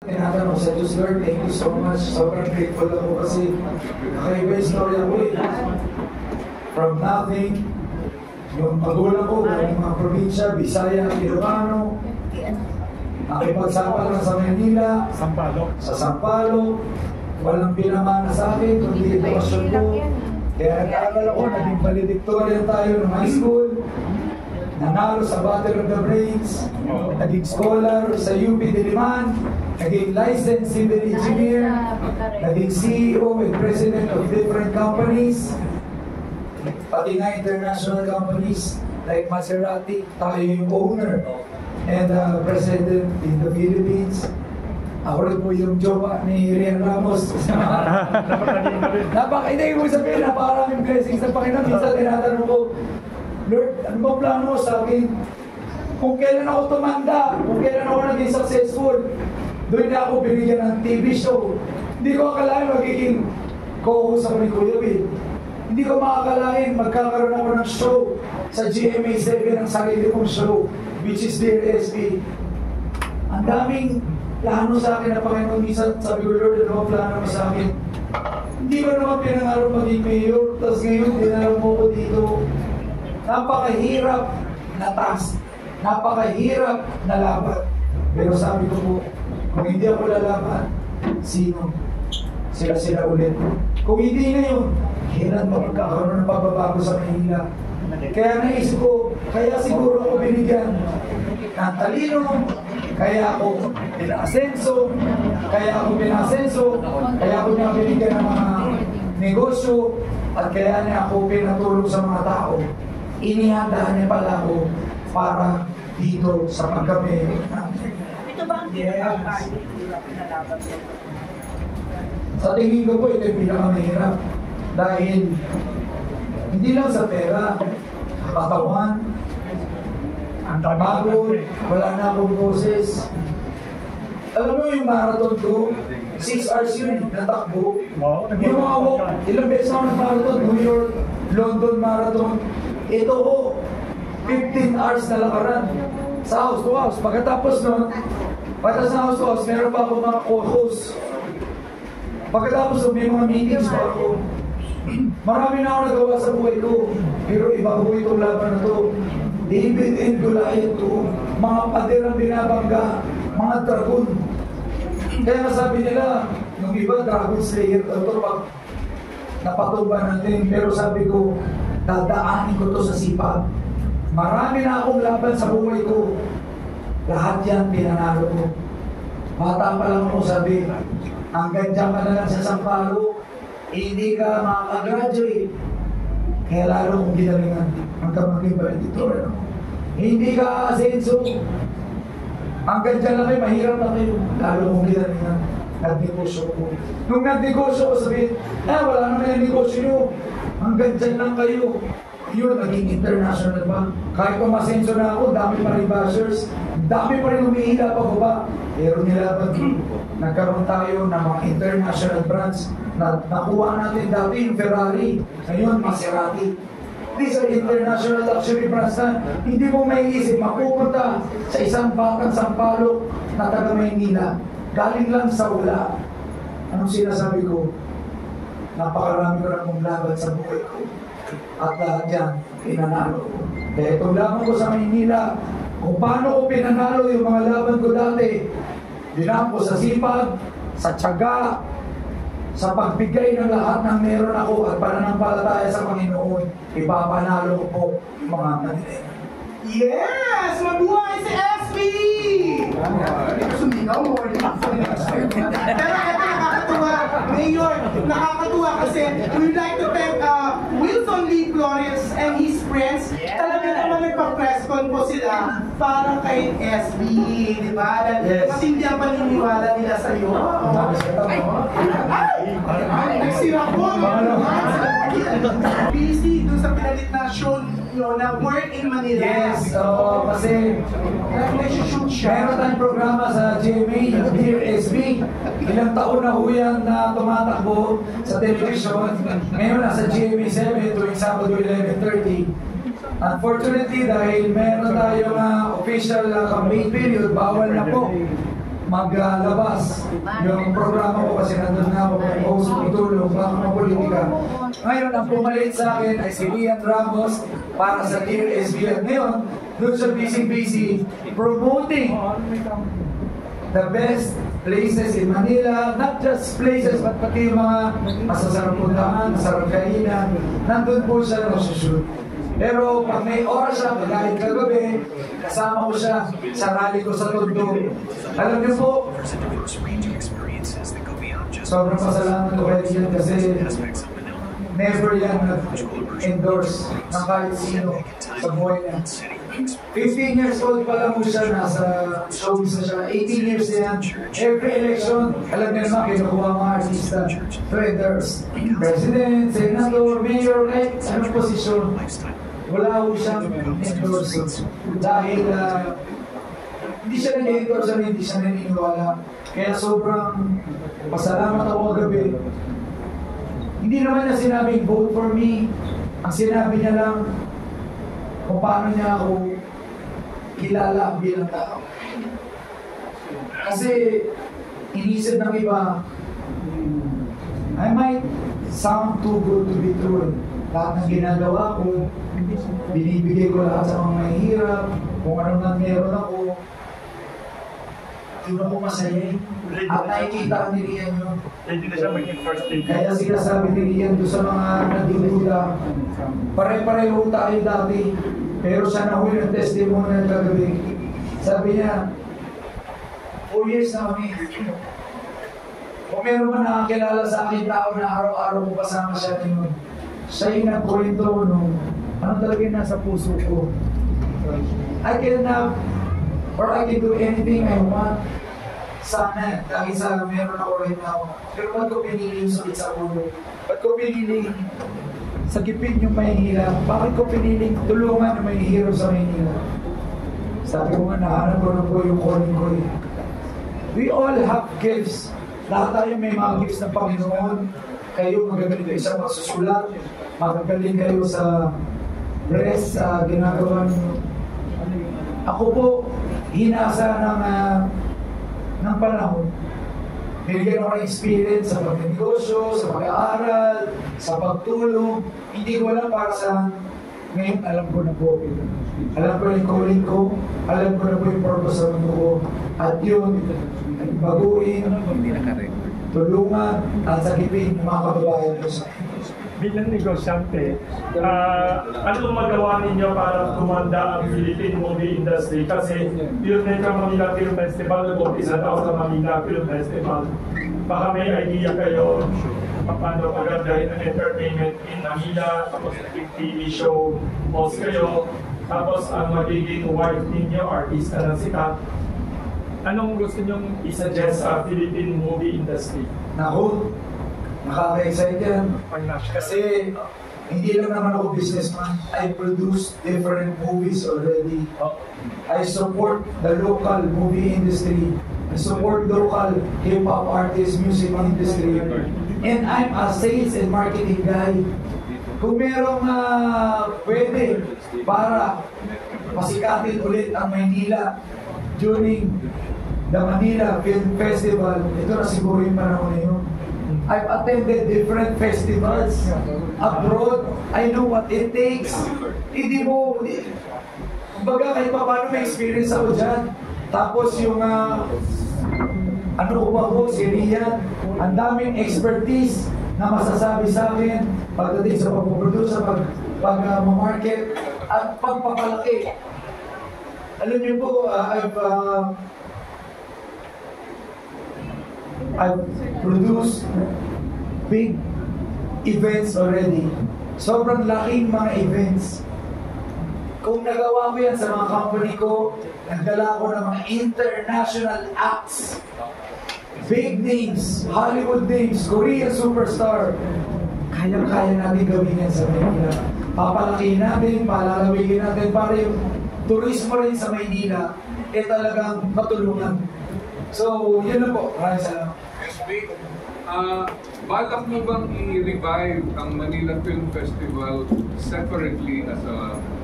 Tinatanong sa Diyos, Lord, thank you so much. Sobrang grateful ako kasi nakaiba yung story ako eh. From nothing, yung magulang ko, yung mga probinsya, Bisaya, Ilocano, nakipagsapal lang sa Manila, sa Sampalo, walang pinamana sa akin, kundi edukasyon ko. Kaya nag-aaral ako, naging valedictorian tayo ng high school, nanalo sa Battle of the Brains, naging scholar sa UP Diliman, naging licensed civil engineer, naging CEO and president of different companies, pati nga international companies like Maserati, tayo yung owner and president in the Philippines. Ako rin po yung jowa ni Rian Ramos. Hindi ko sabihin, napakaraming blessings ng Panginoon. Minsan tinatanong ko, Lord, ano ba plano mo sa akin? Kung kailan ako tumanda, kung kailan ako naging successful, doon na ako binigyan ng TV show. Hindi ko akalain magiging co-host ako ni Kuya Bill. Hindi ko makakalain magkakaroon ako ng show sa GMA7 ng sarili kong show, which is Dear SB. Ang daming plano sa akin na Panginoon. Minsan sabi ko, Lord, ano ba plano mo sa akin? Hindi ko naman pinangarap maging mayor, tapos ngayon dinalaw mo ko dito. Napakahirap na task, napakahirap na laban. Pero sabi ko po, kung hindi ako lalaban, sino? Sila ulit. Kung hindi na yun, kailan ba magkakaroon ng pagbabago sa Manila? Kaya naisip ko, kaya siguro ako binigyan ng talino, kaya ako pinasenso, kaya ako niya binigyan ng mga negosyo, at kaya niya ako pinatulong sa mga tao. Inihandaan niya pala ako para dito sa pagkami. Ito ba ang pinalaban niyo? Sa tingin ko po, ito yung pinakamahirap. Dahil hindi lang sa pera, katawan, ang pagod, wala na akong boses. Alam mo yung marathon ko, 6 hours yun, natakbo. Yung mga walk, ilang beses ako ng marathon, New York, London marathon. Ito ko, 15 hours na lakaran sa house to house. Pagkatapos nun, pagkatapos sa house to house, meron pa ako mga co-host. Pagkatapos nun, may mga meetings pa ako. Marami na ako nagawa sa buhay ko, pero iba ko itong laban na to. David and Goliath to, mga paderang binabangga, mga dragon. Kaya nasabi nila, nung iba, dragon slayer, ito pag napatumba natin. Pero sabi ko, dadaanin ko to sa sipag. Marami na akong laban sa buhay ko. Lahat yan pinanalo ko. Bata pa lang ako sabi, hanggang dyan ka na lang sa Sampalo, hindi ka makaka-graduate. Kaya lalo kong ginalingan hanggang maging valedictorian ako. Hindi ka asenso. Hanggang dyan lang kayo, mahirap na kayo. Lalo kong ginalingan. Nagnegosyo ko. Nung nagnegosyo ko, sabihin, wala naman yung negosyo nyo. Hanggang dyan lang kayo. Yun, naging international ba? Kahit kung masenso na ako, dami pa rin bashers, dami pa rin humihila pa ba? Pero nilaban ko, nagkaroon tayo ng mga international brands na nakuha natin dati yung Ferrari, ngayon Maserati. These are international luxury brands na hindi mo may isip mapupunta sa isang batang Sampalo na taga Maynila. Galing lang sa wala. Anong sinasabi ko? Napakarami ko na kong laban sa buhay ko. At lahat yan, pinanalo ko. Kaya itong laban ko sa Maynila, kung paano ko pinanalo yung mga laban ko dati, dinaan ko sa sipag, sa tiyaga, sa pagbigay ng lahat ng meron ako at pananampalataya sa Panginoon, ipapanalo ko po yung mga Manila. Yes! Mabuhay si SB! Hindi ko suminaw mo. Pero ito nakakatuwa. Mayor, nakakatuwa kasi we'd like to thank Wilson Lee Flores and his friends. Talaga naman nagpa-presscon po sila para kay SB. Di ba? Kasi hindi ang paniniwala nila sa'yo. Ay! Nagsira po! Busy dun sa pinalit na show na Work in Manila. Yes, kasi meron tayong programa sa GMA, Dear SB. Ilang taon na ho yan na tumatakbo sa television. Ngayon nasa GMA 7 tuwing Sabado 11:30. Unfortunately, dahil meron tayong official campaign period, bawal na po maglabas yung programa ko kasi nandun na ako may host, itulong, baka mga politika. Ngayon, ang pumalit sa akin ay si Rian Ramos para sa Dear SB. Ngayon, doon siya busy promoting the best places in Manila, not just places, but pati yung mga masasarap puntahan, masarap kainan, nandun po siya nagsushoot. Pero pag may oras siya, kahit kagabi, kasama ko siya sa rally ko sa Tondo. Alam niyo po, sobrang pasalamat ko kay Rian kasi never yan nag-endorse ng kahit sino sa buhay niya. 15 years old pa lang po siya, nasa showbiz na siya. 18 years na yan. Every election, alam niyo naman, kinukuha mga artista, traders, president, senator, mayor, kahit anong posisyon. Wala po siyang endorse. Dahil hindi siya nag-endorse, hindi siya naniniwala. Kaya sobrang pasalamat ako kagabi. Hindi naman niya sinabing vote for me. Ang sinabi niya lang kung paano niya ako kilala bilang tao. Kasi inisip ng iba, I might sound too good to be true. Lahat ng ginagawa ko, binibigay ko lahat sa mga mahihirap, kung anong nang meron ako, doon ako masaya. At nakikita ni Rian yun. Kaya sinasabi ni Rian doon sa mga nagdududa, pare-pareho tayo dati, pero siya na huli ng testimony ng kagabi. Sabi niya, 4 years na kami. Kung meron man nakakilala sa akin tao na araw-araw ko kasama siya ngayon, siya yung nagkwento nung ano talaga yung nasa puso ko. I can have or I can do anything I want. Sana, dahil sana meron ako right now. Pero ba't ko pinili yung sakit sa ulo? Ba't ko pinili sagipin yung mahihirap? Bakit ko pinili tulungan yung mahihirap sa Maynila? Sabi ko nga, nahanap ko na po yung calling ko eh. We all have gifts. Lahat tayo may mga gifts ng Panginoon. Kayo magagaling kayo sa magsusulat. Magagaling kayo sa press, ginagawa niyo. Ako po, hinasa ng panahon. Binigyan ako ng experience sa pag-negosyo, sa pag-aaral, sa pagtulong. Hindi ko alam para saan. Ngayon, alam ko na po. Alam ko yung calling ko. Alam ko na po yung purpose sa mundo ko. At yun, ay baguhin, tulungan, at sagipin ng mga kababayan ko sa bilang negosyante, ano magawa ninyo para kumanda ang Philippine movie industry? Kasi yun na yung Manila Film Festival, isa daw sa Manila Film Festival. Baka may idea kayo paano pagandahin ang entertainment in Manila, tapos TV show, host kayo, tapos ang magiging wife ninyo, artista na sikat. Anong gusto nyong isuggest sa Philippine movie industry? Naku, nakaka-excite yan. Kasi hindi lang naman ako businessman. I produce different movies already. I support the local movie industry. I support local hip-hop artists, music industry. And I'm a sales and marketing guy. Kung merong pwede para pasikatin ulit ang Maynila during the Manila Film Festival, ito na siguro yung panahon na yun. I've attended different festivals abroad. I know what it takes. Kumbaga kahit pa paano may experience ako dyan. Tapos yung ano ko ba po, si Rian, ang daming expertise na masasabi sa akin pagdating sa pag-produce, pag-market, at pagpapalaki. Alam niyo po, I've produced big events already. Sobrang laking mga events. Kung nagawa ko yan sa mga company ko, nagdala ko ng mga international acts. Big names, Hollywood names, Korean superstar. Kaya-kaya natin gawin yan sa Maynila. Papalakihin natin, palalawigin natin para yung turismo rin sa Maynila talagang matulungan. So, yun na po. Maraming salamat. SB, balak mo bang i-revive ang Manila Film Festival separately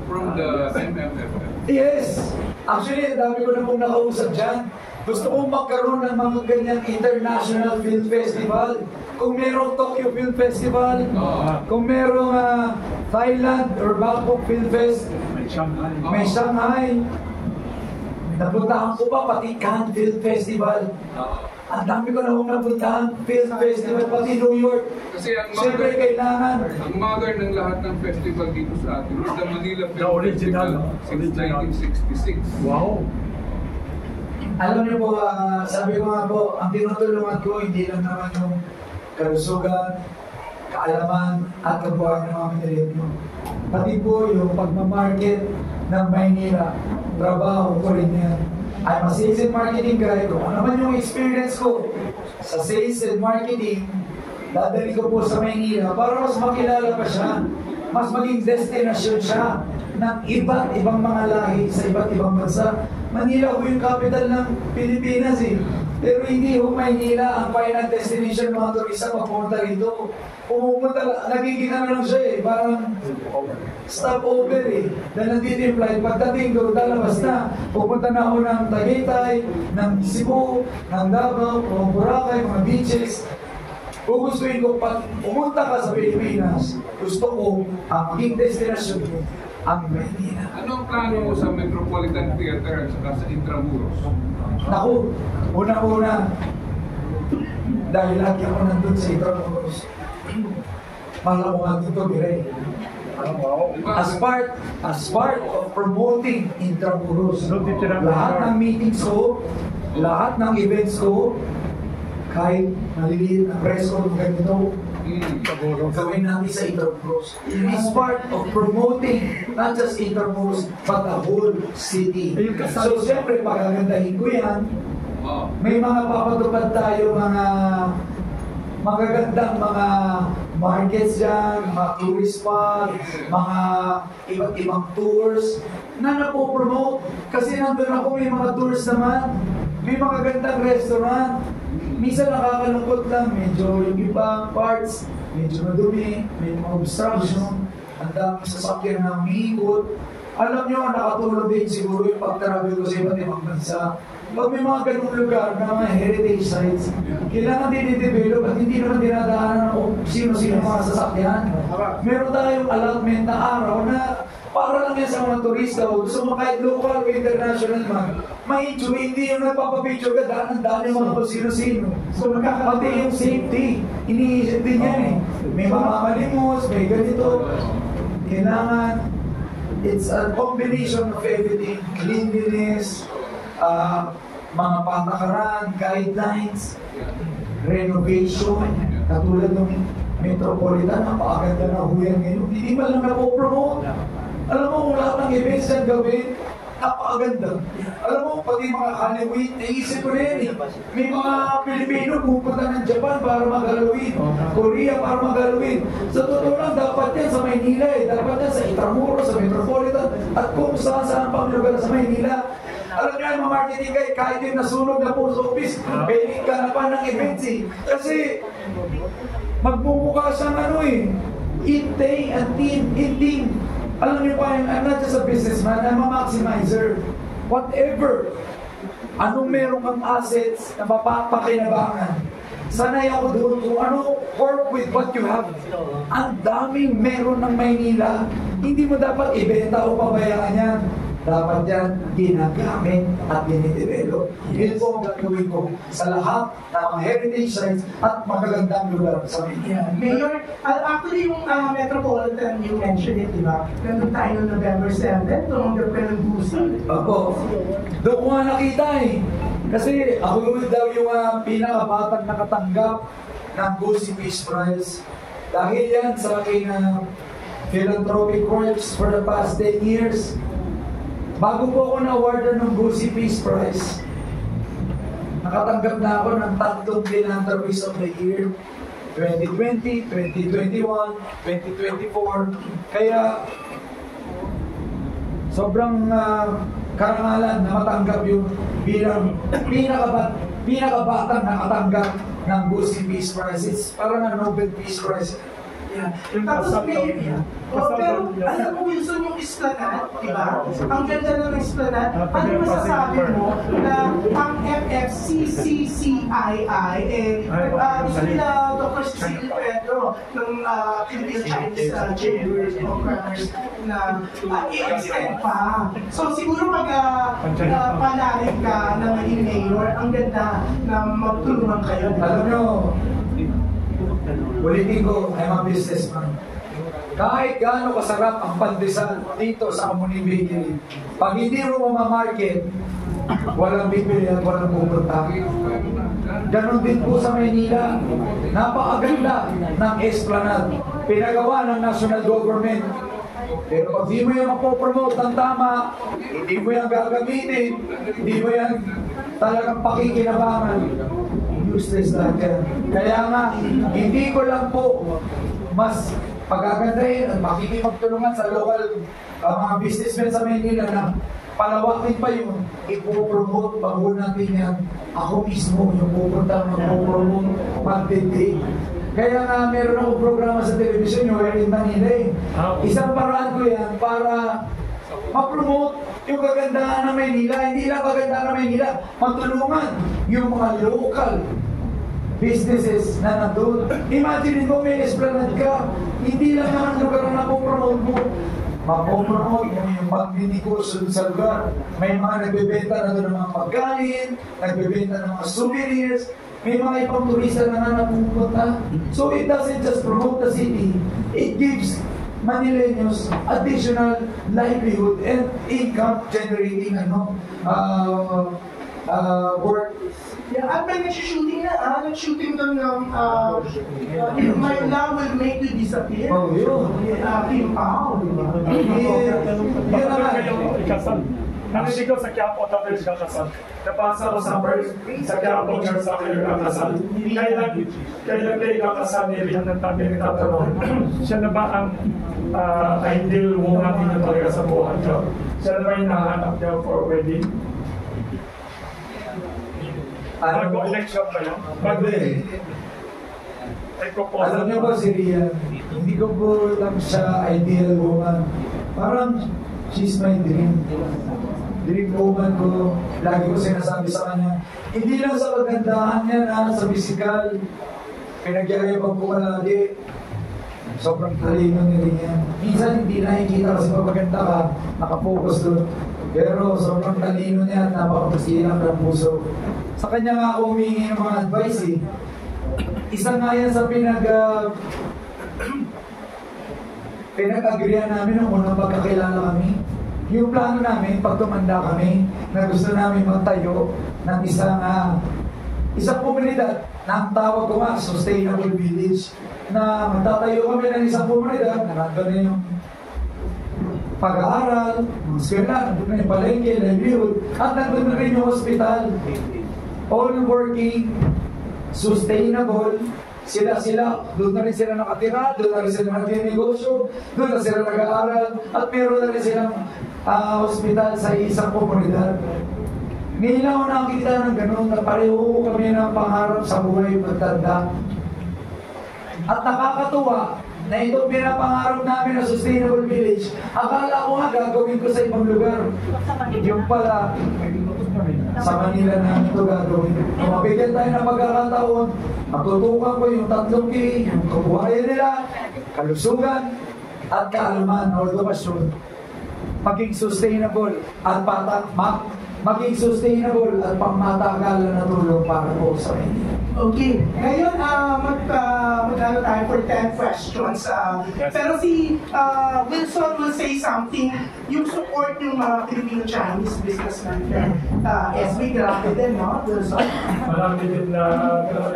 from the MMFF? Yes! Actually, dami ko na pong nakausap dyan. Gusto kong magkaroon ng mga ganyang international film festival. Kung merong Tokyo Film Festival, kung merong Thailand or Bangkok Film Fest, may Shanghai. Napuntahan ko pa pati Cannes Film Festival. Ang dami ko na napuntahan Film Festival, pati New York. Kasi Siyempre kailangan. Ang mother ng lahat ng festival dito sa atin, the Manila The Film original, Festival since 1966. Wow. Alam niyo po, sabi ko nga po, ang tinutulungan ko hindi lang naman yung kalusugan, kaalaman, at kabuhayan ng mga Pilipino. Pati po yung pagmamarket ng Maynila, trabaho ko rin yan. I'm a sales and marketing guy ko. Ano naman yung experience ko sa sales and marketing, dadali ko po sa Maynila para mas makilala pa siya, mas maging destinasyon siya ng iba't ibang mga lahi sa iba't ibang bansa. Manila po yung capital ng Pilipinas eh. Pero hindi ho Maynila ang final destination ng mga turista papunta rito. Pumupunta, nagiging ano lang siya eh, parang stopover eh. Dahil nandito yung flight, pagdating doon, lalabas na. Pupunta na ako ng Tagaytay, ng Cebu, ng Davao, ng Boracay, mga beaches. Gugustuhin ko, pag pumunta ka sa Pilipinas, gusto ko ang maging destinasyon ko, ang Maynila. Anong plano mo sa Metropolitan Theater at saka sa Intramuros? Naku, una-una, dahil lagi ako nandun sa Intramuros, mahal ako nga dito, Miray. As part of promoting Intramuros, lahat ng meetings ko, lahat ng events ko, kahit maliliit na press ko, ganito, gawin natin sa Intramuros. It is part of promoting not just Intramuros, but the whole city. So, siyempre, pagagandahin ko yan. May mga papatupad tayo, mga magagandang mga markets dyan, mga tourist spot, mga iba't ibang tours na napopromote. Kasi nandun ako, may mga tours naman, may mga gandang restaurant. Minsan nakakalungkot lang, medyo yung ibang parts, medyo madumi, may mga obstruction, ang daming sasakyan na umiikot. Alam nyo, nakatulong din siguro yung pag-travel ko sa iba't ibang bansa. Pag may mga ganung lugar na mga heritage sites, kailangan din i-develop at hindi naman dinadaanan kung sino-sino mga sasakyan. Meron tayong allotment na araw na para lang yan sa mga turista o gusto mo kahit local o international man, ma-enjoy, hindi yung nagpapapicture ka dahil ang dami mga kung sino-sino. So pati yung safety, iniisip din yan eh. May mamamalimos, may ganito. Kailangan, it's a combination of everything, cleanliness, mga patakaran, guidelines, renovation, katulad ng Metropolitan, napakaganda na huyan ngayon. Hindi man lang napopromote. Alam mo kung lahat ng events yan gawin, napakaganda. Alam mo, pati mga Halloween, naisip ko rin eh. May mga Pilipino pupunta ng Japan para mag-Halloween, Korea para mag-Halloween. Sa totoo lang, dapat yan sa Maynila eh. Dapat yan sa Intramuros, sa Metropolitan, at kung saan pang lugar sa Maynila. Alam niyo, mga marketing guy, kahit yung nasunog na post office, pwede ka na pa ng events eh. Kasi, magmumukha siyang ano eh, intay and team. Alam niyo pa, I'm not just a businessman, I'm a maximizer. Whatever, anong meron kang assets na mapapakinabangan, sanay ako doon kung ano, work with what you have. Ang daming meron ng Maynila, hindi mo dapat ibenta o pabayaan yan. Dapat yan ginagamit at dinidevelop. Yun po ang gagawin ko sa lahat ng mga heritage sites at magagandang lugar sa Maynila. Mayor, actually yung Metropolitan, you mentioned it, di ba? Nandun tayo noong November 7, tumanggal ka ng busi. Opo. Doon ko nga nakita eh. Kasi ako daw yung pinakabatang nakatanggap ng Gusi Peace Prize. Dahil yan sa aking philanthropic works for the past 10 years. Bago po ako na-awardan ng Gusi Peace Prize, nakatanggap na ako ng 3 Philanthropist of the Year, 2020, 2021, 2024. Kaya, sobrang karangalan na matanggap yung bilang pinakabatang nakatanggap ng Gusi Peace Prize. It's parang Nobel Peace Prize. Yeah. Yung Tapos kasal may, daw. pero alam mo Wilson yung Esplanade, di ba? Ang ganda ng Esplanade. Ah, Ano masasabi Pasig mo na ang FFCCCII gusto nila Dr. Cecilia Pedro ng Philippine Chinese Chamber of Commerce na i-extend pa. So siguro pag palarin ka na maging mayor, ang ganda na magtulungan kayo. Alam nyo, ulitin ko, I'm a businessman. Kahit gaano kasarap ang pandesal dito sa Kamuning Bakery, pag hindi mo mamamarket, walang bibili at walang pupunta. Ganon din po sa Maynila. Napakaganda ng Esplanade. Pinagawa ng national government. Pero pag di mo yan mapopromote ng tama, hindi mo yan gagamitin, hindi mo yan talagang pakikinabangan, useless lahat yan. Kaya nga, hindi ko lang po mas pagagandahin at makikipagtulungan sa local mga businessmen sa Manila na palawakin pa yun, ipopromote bago natin yan. Ako mismo yung pupunta mag-promote, mag-dictate. Kaya nga meron akong programa sa television yung in Manila eh. Isang paraan ko yan para ma-promote yung kagandahan ng Manila. Hindi lang kagandahan ng Manila, matulungan yung mga local businesses na nandun. Imagine mo may Esplanade ka, hindi lang naman lugar na napopromote mo. Mapopromote mo yung pagninegosyo sa lugar. May mga nagbebenta na doon ng mga pagkain, nagbebenta ng mga souvenirs, may mga ibang turista na napupunta. So it doesn't just promote the city, it gives Manileños additional livelihood and income generating work. Yeah, at may nag-shooting na, nag-shooting doon ng My Love Will Make You Disappear. Oh, yun. Kim Pao, di ba? Yan naman. Ikasal. Narinig ko sa Quiapo, tapos kakasal. Napasa ko sa first, sa Quiapo Church sa kayo kakasal. Kailan kayo kakasal ni Rihan ng tabi ng tatanong? Siya na ba ang ideal woman niyo talaga sa buhay niyo? Siya na ba yung nahanap niyo for wedding? Mag-election ba yun? Alam niyo ba si Rian, hindi ko po lang siya ideal woman. Parang she's my dream. Dream woman ko. Lagi ko sinasabi sa kanya, hindi lang sa kagandahan niya na sa physical. Pinagyayabang ko palagi. Sobrang talino ni Rian. Minsan hindi nakikita kasi pag maganda ka, nakafocus doon. Pero sobrang talino niya at napakapasilang ng puso. Sa kanya nga ako humingi ng mga advice eh. Isa nga yan sa pinag-agreean namin nung unang pagkakilala kami. Yung plano namin, pag tumanda kami, na gusto namin magtayo ng isang komunidad na ang tawag ko nga, Sustainable Village, na magtatayo kami ng isang komunidad na nandun na yung pag-aaral, mga eskwela, nandun na yung palengke, livelihood, at nandun na rin yung hospital. All working, sustainable, sila, doon na rin sila nakatira, doon na rin sila nag-negosyo, doon na sila nag-aaral, at meron na rin silang hospital sa isang komunidad. Ngayon ako nakakita ng ganun na pareho kami ng pangarap sa buhay pagtanda. At nakakatuwa na itong pinapangarap namin na Sustainable Village, akala ko nga gagawin ko sa ibang lugar. Yung pala, sa Manila namin ito gagawin. Kung mabigyan tayo ng pagkakataon, matutukan ko yung 3K, yung kabuhayan nila, kalusugan, at kaalaman o edukasyon. Maging sustainable at maging sustainable at pangmatagalan na tulong para po sa inyo. Okay. Ngayon, magkano tayo for 10 questions. Pero si Wilson will say something. Yung support yung mga Filipino-Chinese businessmen. SB, grabe din, no? Wilson? Marami din na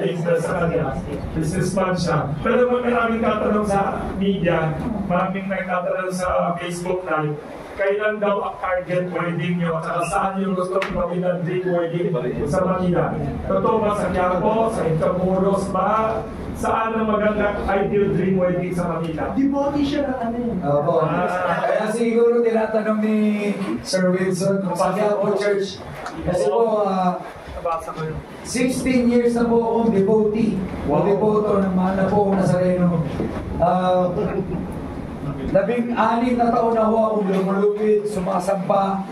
interest sa kanya. Businessman siya. Pero maraming tatanong sa media, maraming nagtatanong sa Facebook Live, kailan daw ang target wedding nyo at saan yung gusto gawin ng dream wedding sa Manila? Totoo ba sa Quiapo, sa Intramuros ba? Saan ang magandang ideal dream wedding sa Manila? Devotee siya ng ano yun. Opo. Kaya siguro tinatanong ni Sir Wilson kung sa Quiapo Church. Kasi po, nabasa ko yun. 16 years na po akong devotee. Wow. Devoto ng mahal na po akong Nazareno. 16 na taon na ho akong lumulupit, sumasampa,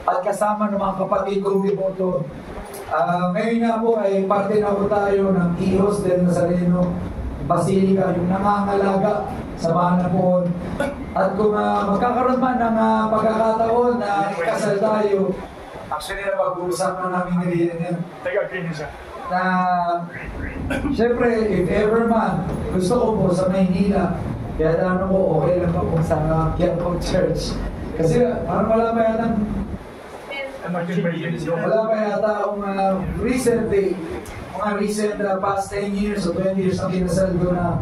at kasama ng mga kapatid kong devoto. Ngayon nga po ay parte na po tayo ng Hijos del Nazareno Basilica, yung nangangalaga sa mahal na po. At kung magkakaroon man ng pagkakataon na ikasal tayo, actually na pag-uusapan namin ngayon Taga-agree niya siya. na syempre, if ever man, gusto ko po sa Maynila, kaya ano ko, okay lang po sa Quiapo Church. Kasi parang wala pa yata akong recent past 10 years o 20 years na kinasal ko na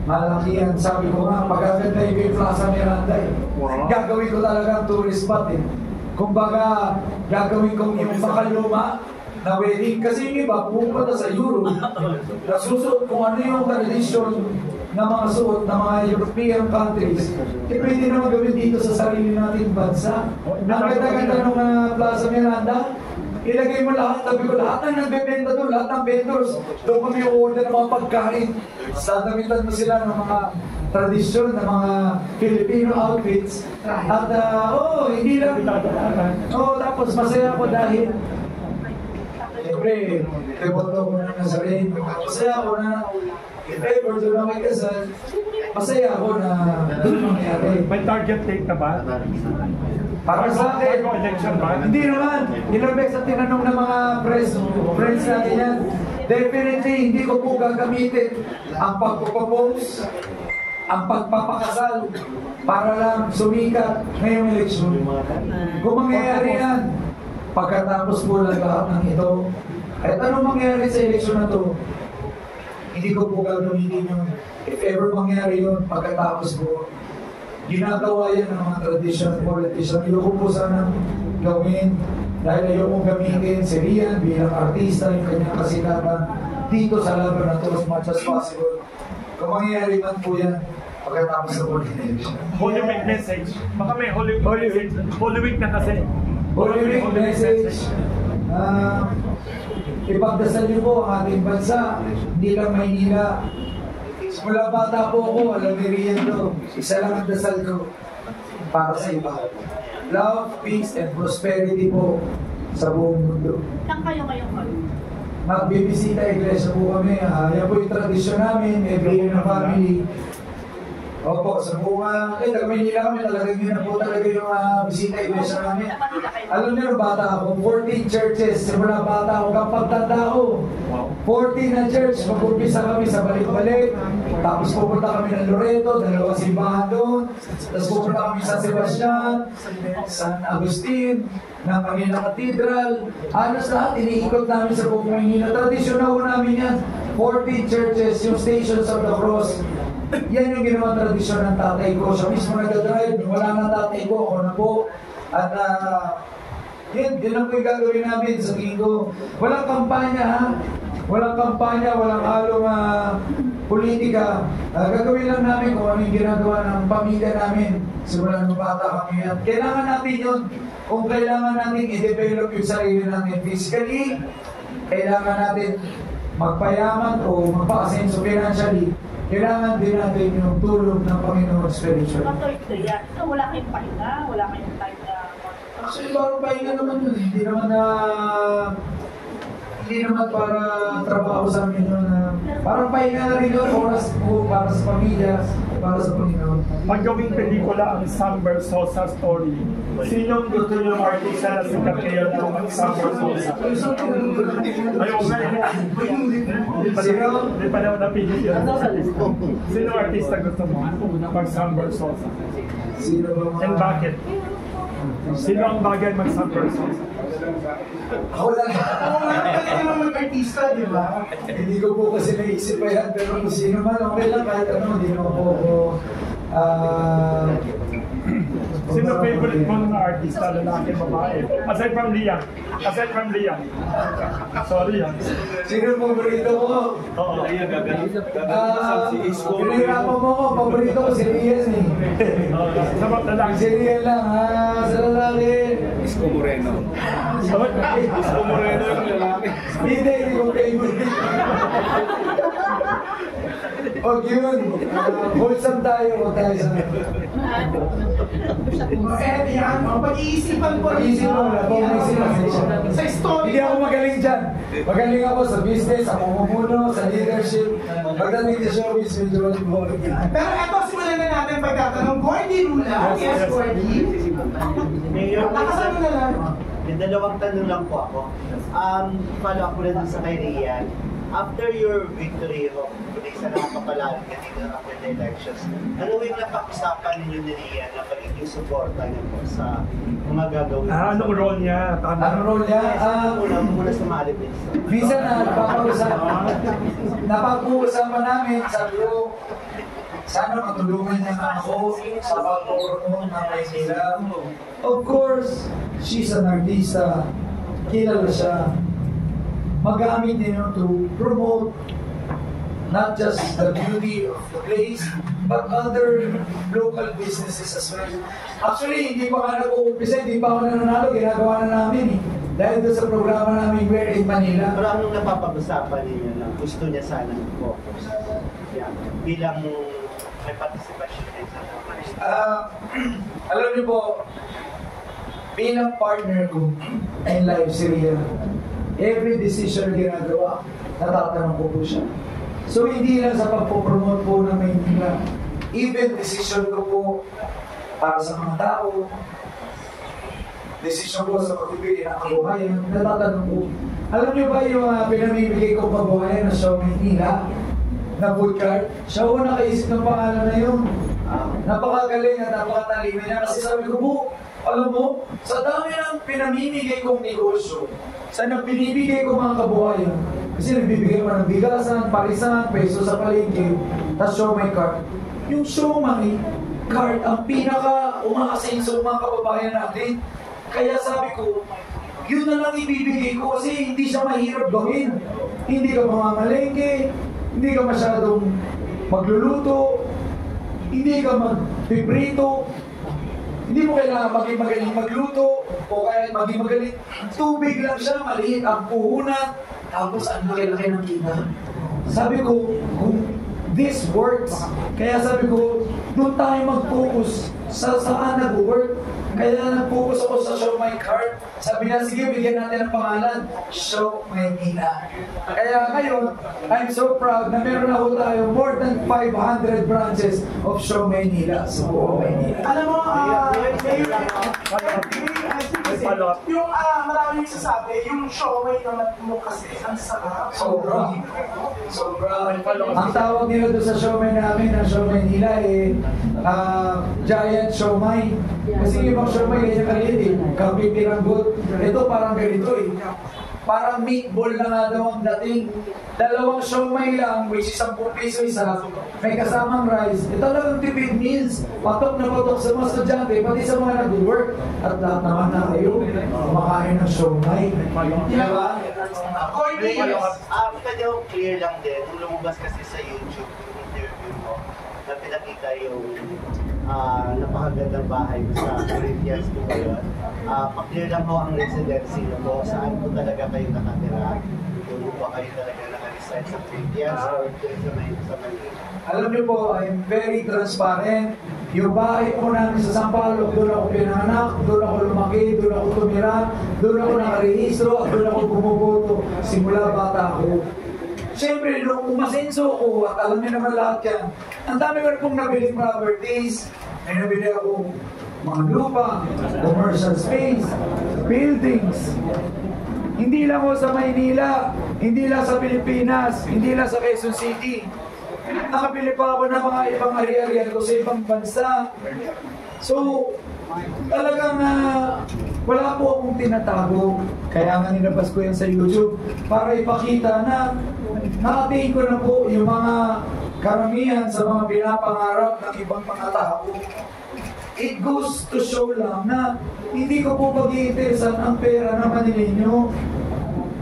malaki yan. Sabi ko nga, pagkaganda yung Plaza Miranda gagawin ko talaga ang tourist spot Kumbaga, gagawin ko yung pakaluma na wedding. Kasi yung iba, pupunta sa Europe, nasusuot kung ano yung tradisyon na mga suot ng mga European countries, pwede naman gawin dito sa sarili nating bansa. Ang ganda-ganda ng Plaza Miranda, ilagay mo lahat, sabi ko, lahat ng nagbebenta doon, lahat ng vendors, doon kami order ng mga pagkain. Sadamitan mo sila ng mga tradisyon ng mga Filipino outfits. At, hindi lang. Tapos masaya ako dahil, siyempre, devoto ko na Nazareno. Masaya ako na, if ever doon ako ikasal, masaya ako na doon mangyari. May target date na ba? Para sa akin, election ba? hindi naman. Ilang beses na tinanong ng mga friends natin yan. Definitely, hindi ko po gagamitin ang pagpapapose, ang pagpapakasal, para lang sumikat ngayong eleksyon. Kung mangyayari yan, pagkatapos po lang lahat ng ito, kahit anong mangyayari sa eleksyon na to, hindi ko po gagamitin yun. If ever mangyari yun, pagkatapos po, ginagawa yan ng mga traditional politician. Ayoko po sanang gawin dahil ayoko gamitin si Rian bilang artista, yung kanyang kasikatan dito sa laban na to as much as possible. Kung mangyayari man po yan, pagkatapos sa politician. Holy Week message. Baka may Holy Week. Holy Week na kasi. Holy Week message. Ipagdasal niyo po ang ating bansa, hindi lang Maynila. Mula bata po ako, alam ni Rian to, isa lang ang dasal ko para sa iba. Love, peace, and prosperity po sa buong mundo. Saan kayo ngayon? Magbibisita iglesia po kami. Yan po yung tradisyon namin, every year na family. Opo, sa buong Maynila kami, talagang yun na po talaga yung bisita iglesia namin. Alam niyo, bata ako, 14 churches, simula bata ako, kapag tanda ako. 14 na church, mag-umpisa kami sa balik-balik. Tapos pupunta kami ng Loreto, 2 simbahan doon. Tapos pupunta kami sa Sebastian, San Agustin, ng Manila Cathedral. Halos lahat, iniikot namin sa buong Manila. Tradisyon na ho namin yan. 14 churches, yung Stations of the Cross. Yan yung ginawa tradisyon ng tatay ko. Siya mismo nag-drive, wala na tatay ko, ako na po. At yun lang po yung gagawin namin sa tingin ko. Walang kampanya ha. Walang kampanya, walang halong politika. Gagawin lang namin kung ano yung ginagawa ng pamilya namin. Simula nung bata kami yan. Kailangan natin yun. Kung kailangan natin i-develop yung sarili natin physically, kailangan natin magpayaman o magpa-asenso financially, kailangan din natin yung tulong ng Panginoon spiritual. Ito yan. So, wala kayong pahinga, wala kayong time na... Actually, parang pahinga naman yun. Hindi naman para trabaho sa amin yun. Parang pahinga na rin yun, oras po para sa pamilya, para sa Panginoon. Pag gawing pelikula ang Sam Bersosa story, sinong gusto nyo artista na sikat kayo ng Sam Bersosa? Ayaw nga Di pa naman napigil yun. Sino artista gusto mo pag Sam Bersosa? Sino ba mga... And bakit? Sino ang bagay mag-Sam Bersosa? Ako lang. Oo nga, pwede naman mag-artista, di ba? Hindi ko po kasi naisip pa yan, pero kung sino man, okay lang kahit ano, hindi naman po ako Sino favorite mo ng artista, lalaki, babae? Aside from Liam. Aside from Liam. Sorry yan. Sino yung paborito mo? Oo. Pinahirapan mo ko, paborito ko si Rian eh. Sa mga lalaki. Si Rian lang ha, sa lalaki. Isko Moreno. Isko Moreno yung lalaki. Hindi ko favorite. Huwag yun. Wholesome tayo, huwag tayo sa... Yan, pag-iisipan ko rin. Sa story. Hindi ako magaling dyan. Magaling ako sa business, sa pamumuno, sa leadership. Pagdating sa showbiz, medyo malimulog yan. Pero eto, simulan na natin pagtatanong. Gordy Rula. Yes, Gordy. Mayor, Nakasano na lang. may dalawang tanong lang po ako. Follow up muna dun sa kay Rian. After your victory of today sa nakapapalaran kanina after the elections, ano yung napag-usapan ninyo ni Rian na pagiging suporta niya po sa mga gagawin? Anong role niya? Ang role niya, Muna sa Malibis. visa na napag-uusapan namin, sabi ko, sana matulungan niya ako sa pag-promote ng Maynila. Of course, she's an artista, kilala siya. Magamit din yun to promote not just the beauty of the place, but other local businesses as well. Actually, hindi pa nga nag-uumpisa, hindi pa ako nananalo, ginagawa na namin eh. Dahil doon sa programa namin Where in Manila. Pero anong napapag-usapan ninyo na gusto niya sana focus? Yeah. Bilang may participation din sa Alam niyo po, bilang partner ko in life si Rian, every decision na ginagawa, natatanong ko po siya. So hindi lang sa pagpopromote po ng Maynila, even decision ko po para sa mga tao, decision ko sa pagpipili ng kabuhayan, natatanong ko. Alam niyo ba yung pinamimigay ko kabuhayan na Show Maynila, na food cart? Siya ko nakaisip ng pangalan na yun. Napakagaling at napakatalino niya kasi sabi ko po, alam mo, sa dami ng pinamimigay kong negosyo, sa binibigay ko mga kabuhayan, kasi nagbibigay ko ng bigasan, parisan, peso sa palengke, tas Show My Cart. Yung Show My Cart, ang pinaka umaasenso mga kababayan natin. Kaya sabi ko, yun na lang ibibigay ko kasi hindi siya mahirap gawin. Hindi ka mamamalengke, hindi ka masyadong magluluto, hindi ka magpiprito, hindi mo kailangan maging magaling magluto o kaya maging magaling. Tubig lang siya, maliit ang puhunan, tapos ang laki-laki ng kita. Sabi ko, kung this works, kaya sabi ko, doon tayo mag-focus sa saan nag-work. Kaya nag-focus ako sa Show My Cart. Sabi niya, sige, bigyan natin ng pangalan, Show Maynila. Kaya ngayon, I'm so proud na meron ako tayo more than 500 branches of Show Maynila sa buong Maynila. Alam mo, yung marami yung sasabi, yung show may naman mo kasi, ang sarap. Sobra. Sobra. Ang tawag nila doon sa showmay namin, ang showmay nila giant showmay. Kasi yung ibang showmay ganyan kaliit eh. Kapipiranggot. Ito parang ganito eh. Parang meatball na nga daw ang dating. Dalawang showmay lang, which is 10 piso isa. May kasamang rice. Ito talagang tipid meals. Patok na patok sa mga estudyante, pati sa mga nag-work. At lahat naman na kayo, kumakain ng showmay. Diba? Pwede ako clear lang din, nung lumabas kasi sa YouTube yung interview mo, na pinakita yung napakagandang bahay mo sa Corinthians po ba yun? Pa-clear lang ho ang residency na po, saan po talaga kayo nakatira? Kung ba kayo talaga nakareside sa Corinthians or sa Manila? Alam niyo po, I'm very transparent. Yung bahay po namin sa Sampaloc, doon ako pinanganak, doon ako lumaki, doon ako tumira, doon ako nakarehistro, at doon ako bumuboto simula bata ako. Siyempre, nung umasenso ko, at alam niyo naman lahat yan, ang dami ko na pong nabiling properties, may nabili ako mga lupa, commercial space, buildings. Hindi lang ako sa Maynila, hindi lang sa Pilipinas, hindi lang sa Quezon City. Nakabili pa ako ng mga ibang ari-arian ko sa ibang bansa. So, talagang wala po akong tinatago. Kaya nga nilabas ko yan sa YouTube para ipakita na nakatingin ko na po yung mga karamihan sa mga pinapangarap ng ibang mga tao. it goes to show lang na hindi ko po pag-iinteresan ang pera ng Manileño.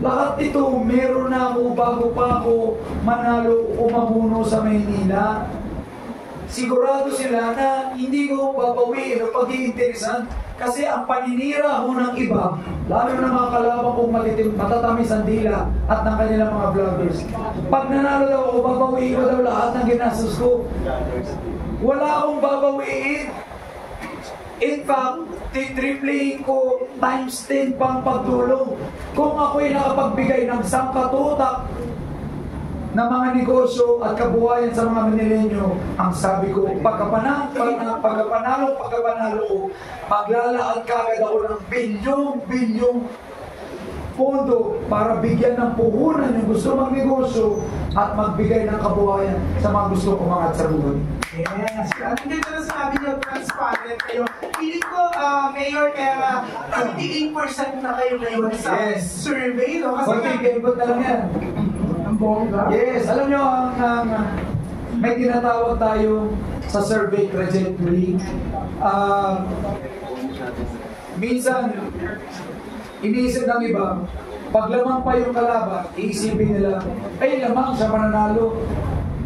Lahat ito, meron na ako bago pa ako manalo o mamuno sa Maynila. Sigurado sila na hindi ko babawiin o pag-iinteresan kasi ang paninira ho ng iba, lalo na mga kalaban kong matatamis ang dila at ng kanilang mga vloggers. Pag nanalo daw ako, babawiin ko daw lahat ng ginastos ko. Wala akong babawiin. In fact, titripling ko times 10 pang pagtulong. Kung ako'y nakapagbigay ng sangkatutak na mga negosyo at kabuhayan sa mga Manileño, ang sabi ko, pagkapanalo ko, maglalaan kagad ako ng bilyong pondo para bigyan ng puhunan yung gusto magnegosyo at magbigay ng kabuhayan sa mga gusto umangat sa buhay. Yes, hindi ko na sabi niyo, transparent kayo. Hindi ko, Mayor, kaya 38% na kayo ngayon sa survey, no? Kasi Kebot na lang yan. Yes, alam nyo, may tinatawag tayo sa survey trajectory. Minsan, iniisip ng iba, pag lamang pa yung kalaban, iisipin nila, ay lamang siya mananalo.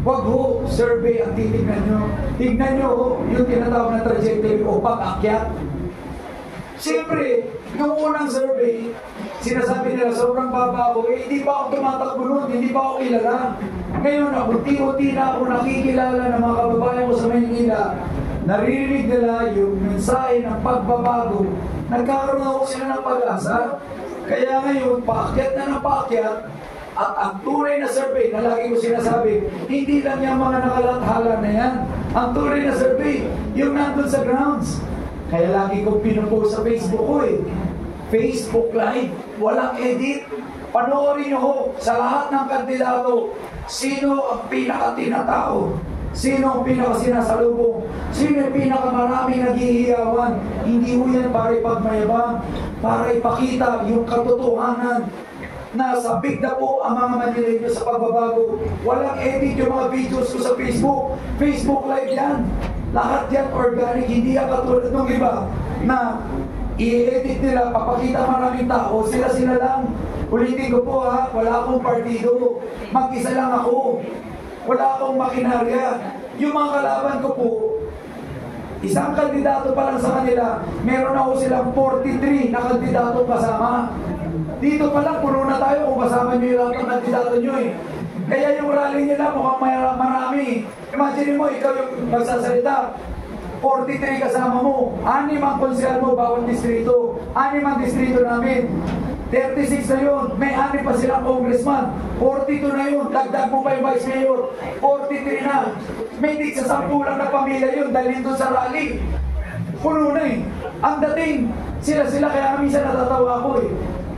Wag ho, survey ang titignan nyo. Tignan nyo ho, yung tinatawag na trajectory o pag-akyat. Siyempre, yung unang survey, sinasabi nila sobrang baba ako, hindi pa ako tumatakbo nun, hindi pa ako kilala. Ngayon, unti-unti na ako nakikilala ng mga kababayan ko sa Maynila. Naririnig nila yung mensahe ng pagbabago. Nagkakaroon ako sila ng pag-asa. Kaya ngayon, paakyat na ng paakyat, at ang tunay na survey na lagi ko sinasabi, hindi lang yung mga nakalathala na yan. Ang tunay na survey, yung nandun sa grounds. Kaya lagi kong pinupost sa Facebook ko Facebook Live, walang edit. Panoorin nyo ho sa lahat ng kandidato, sino ang pinaka-tinatao, sino ang pinaka-sinasalubong, sino ang pinaka-maraming naghihiyawan. Hindi ho yan para ipagmayabang, para ipakita yung katotohanan na sabik na po ang mga Manileño sa pagbabago. Walang edit yung mga videos ko sa Facebook. Facebook Live yan. Lahat yan organic, hindi yan katulad ng iba na i-edit nila, papakita maraming tao, sila lang. Ulitin ko po ha, wala akong partido. Mag-isa lang ako. Wala akong makinarya. Yung mga kalaban ko po, isang kandidato pa lang sa kanila, meron ako silang 43 na kandidato kasama. Dito pa lang, puno na tayo kung kasama nyo yung lahat ng kandidato nyo Kaya yung rally nila mukhang marami. Imagine mo, ikaw yung magsasalita. 43 kasama mo. 6 ang konsyal mo bawat distrito. 6 ang distrito namin. 36 na yun. May 6 pa silang congressman. 42 na yun. Dagdag mo pa yung vice mayor. 43 na. May tig sa 10 lang na pamilya yun dahil doon sa rally. Puno na Ang dating, sila kaya minsan natatawa ako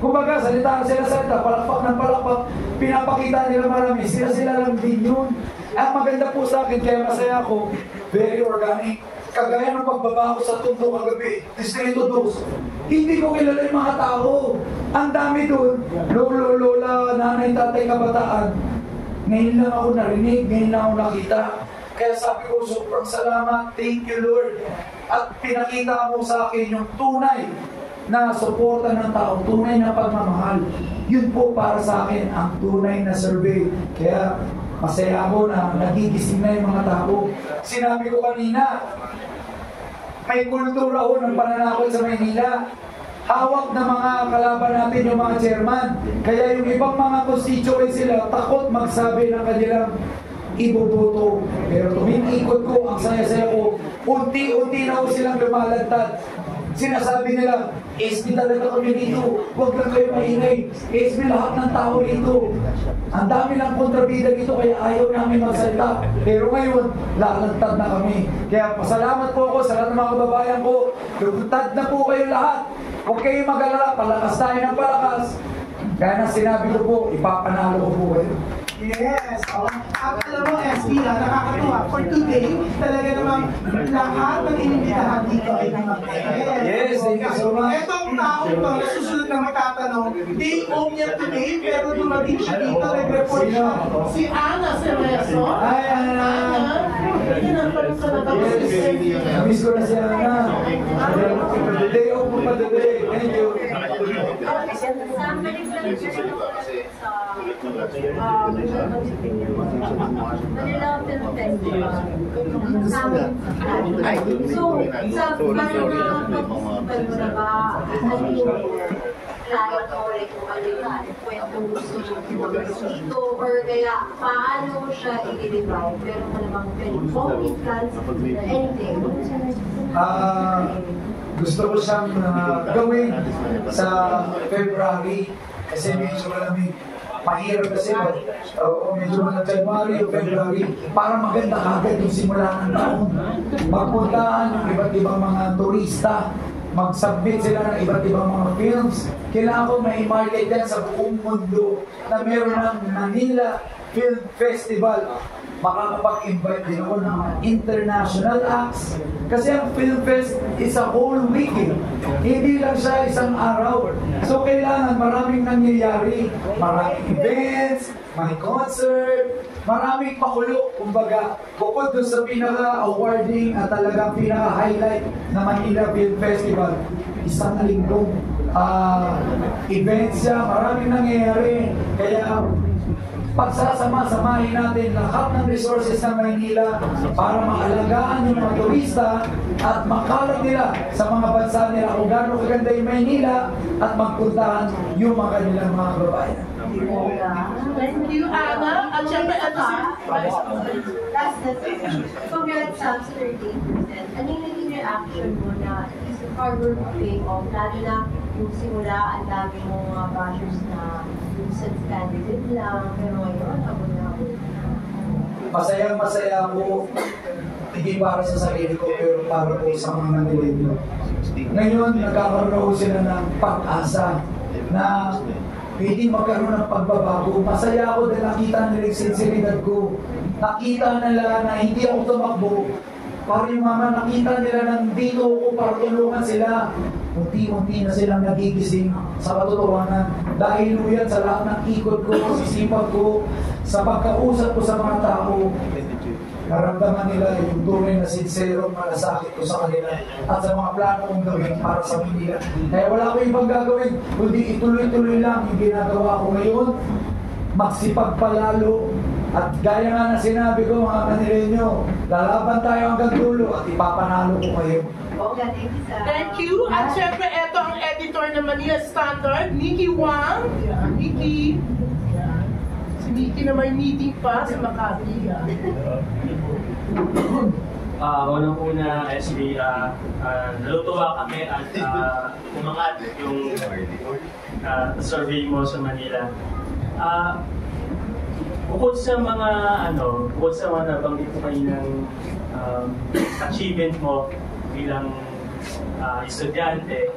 Kumbaga, salita palakpak ng palakpak, pinapakita nila marami, sila lang din yun. Ang maganda po sa akin, kaya masaya ako, very organic. Kagaya ng pagbaba ko sa Tondo kagabi, Distrito 2, hindi ko kilala yung mga tao. Ang dami doon, lolo, lola, nanay, tatay, kabataan. Ngayon lang ako narinig, ngayon lang ako nakita. Kaya sabi ko, sobrang salamat, thank you Lord. At pinakita mo sa akin yung tunay na suporta ng tao, tunay na pagmamahal. Yun po para sa akin ang tunay na survey. Kaya masaya ako na nagigising na yung mga tao. Sinabi ko kanina, may kultura ho ng pananakot sa Maynila. Hawak na mga kalaban natin yung mga chairman. Kaya yung ibang mga constituents sila takot magsabi ng kanilang iboboto. Pero tumingikot ko, ang saya-saya ko, unti-unti na ko silang lumalantad. Sinasabi nila, SB talaga kami dito, huwag lang kayo maingay. SB lahat ng tao dito. Ang dami ng kontrabida dito kaya ayaw namin magsalita. Pero ngayon, lalantad na kami. Kaya pasalamat po ako sa lahat ng mga kababayan ko. Lugtad na po kayo lahat. Huwag kayong mag-alala, palakas tayo ng palakas. Kaya na sinabi ko po, ipapanalo ko po kayo. Yes. At alam mo, SB, nakakatuwa. For today, talaga namang lahat ng inimbitahan dito ay dumating. Yes, thank you so much. Etong tao ito, nasusunod na magtatanong, day off niya today, pero dumating siya dito, nag-report siya. Si Ana Cerezo. Hi, Ana. Namiss ko na siya na. Day off mo pa today. Thank you. Manila Film Festival. So, sa Manila Festival mo na ba, ano yung plano mo, like kung ano yung kwentong gusto mo dito, or kaya paano siya i-divide? Pero malamang film plans, anything. Gusto ko siyang gawin sa February kasi medyo malamig. Mahirap kasi medyo mga January o February para maganda agad yung simula ng taon. Magpuntaan yung iba't ibang mga turista, mag-submit sila ng iba't ibang mga films. Kailangan ko may market yan sa buong mundo na meron ng Manila Film Festival. Makakapag-invite din ako ng mga international acts. Kasi ang Film Fest is a whole week. Hindi lang siya isang araw. So kailangan maraming nangyayari. Maraming events, may concert, maraming pakulo. Kumbaga, bukod doon sa pinaka-awarding at talagang pinaka-highlight na Manila Film Festival, isang linggong events siya, maraming nangyayari. Kaya pagsasama-samahin natin lahat ng resources ng Maynila para maalagaan yung mga turista at makalat nila sa mga bansa nila kung gaano kaganda yung Maynila at magpuntahan yung mga kanilang mga babayan. Thank you, Anna. At syempre, Last na congrats sa 30%. Ano yung naging reaction mo na is the hard work paying off? Lalo na yung simula, ang dami mong mga bashers na recent candidate lang, pero ngayon, ako na ako. Masaya ako, hindi para sa sarili ko, pero para po sa mga Manileño. Ngayon, nagkakaroon sila ng pag-asa na hindi magkaroon ng pagbabago. Masaya ako dahil nakita nila yung sinseridad ko. Nakita nila na hindi ako tumakbo. Para yung mga nakita nila na dito ako para tulungan sila. Unti-unti na silang nagigising sa katotohanan. Dahil yan sa lahat ng ikot ko, sa sipag ko, sa pagkausap ko sa mga tao, naramdaman nila yung tunay na sinserong malasakit ko sa kanila at sa mga plano kong gawin para sa Manila. Kaya wala ko ibang gagawin, kundi ituloy-tuloy lang yung ginagawa ko ngayon, magsipag palalo, at gaya nga na sinabi ko mga Manileño, lalaban tayo hanggang dulo at ipapanalo ko kayo. Thank you. At syempre, ito ang editor ng Manila Standard, Nikki Wang. Nikki. Si Nikki na may meeting pa sa Makati. Unang-una, SB, nalutuwa kami at umangat yung survey mo sa Manila. Bukod sa mga nabanggit ko kayo ng achievement mo bilang estudyante,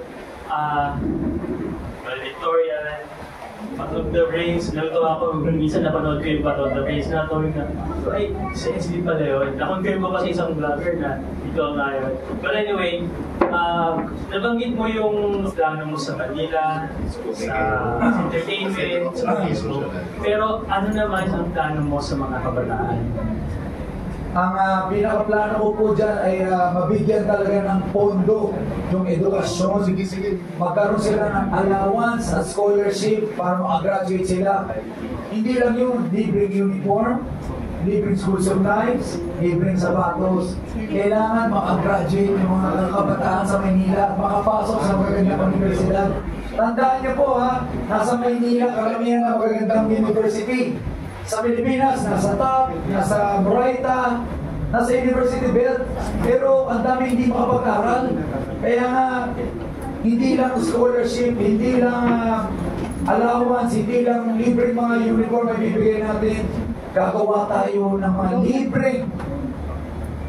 valedictorian, Battle of the Brains, nalutuwa ako, minsan napanood ko yung Battle of the Brains na ito na, ay, si SB pala yun. Nakonfirm ko kasi isang vlogger na ikaw nga yun. But anyway, nabanggit mo yung plano mo sa Manila, sa entertainment, sa Facebook. Pero ano naman ang plano mo sa mga kabataan? Ang pinakaplano ko po dyan ay mabigyan talaga ng pondo yung edukasyon. Magkaroon sila ng allowance at scholarship para makagraduate sila. Hindi lang yung libreng uniform, libreng school supplies, libreng sapatos. Kailangan makagraduate yung mga kabataan sa Maynila at makapasok sa magagandang universidad. Tandaan niyo po nasa Maynila karamihan na magagandang university. Sa Pilipinas, nasa TAP, nasa Moraita, nasa University Belt, pero ang dami hindi makapag-aral. Kaya nga, hindi lang scholarship, hindi lang allowance, hindi lang libreng mga uniform na bibigay natin. Gagawa tayo ng mga libreng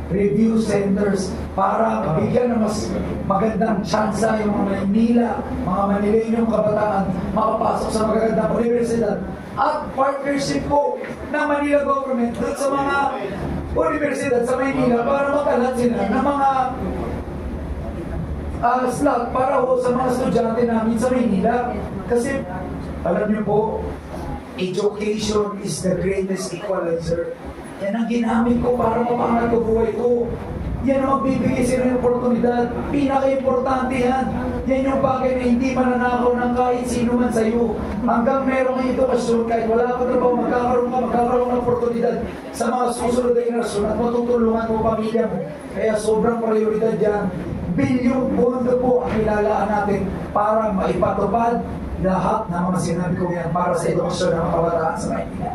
review centers para bigyan ng mas magandang tsansa yung mga Manila, mga Manileñong kabataan makapasok sa magagandang universidad. At partnership po ng Manila government doon sa mga universidad sa Manila para makalat sila ng mga slot para ho sa mga estudyante namin sa Manila. Kasi alam niyo po, education is the greatest equalizer. Yan ang ginamit ko para mapangat ko buhay ko. Yan ang magbibigay sila ng oportunidad. Pinaka-importante yan. Yan yung bagay na hindi mananakaw ng kahit sino man sa iyo. Hanggang meron kang edukasyon, kahit wala ka trabaho, magkakaroon ng oportunidad sa mga susunod na generasyon at matutulungan mo pamilya mo. Kaya sobrang prioridad yan. Bilyong pondo po ang ilalaan natin para maipatupad lahat ng mga sinabi ko yan para sa edukasyon ng mga kabataan sa Maynila.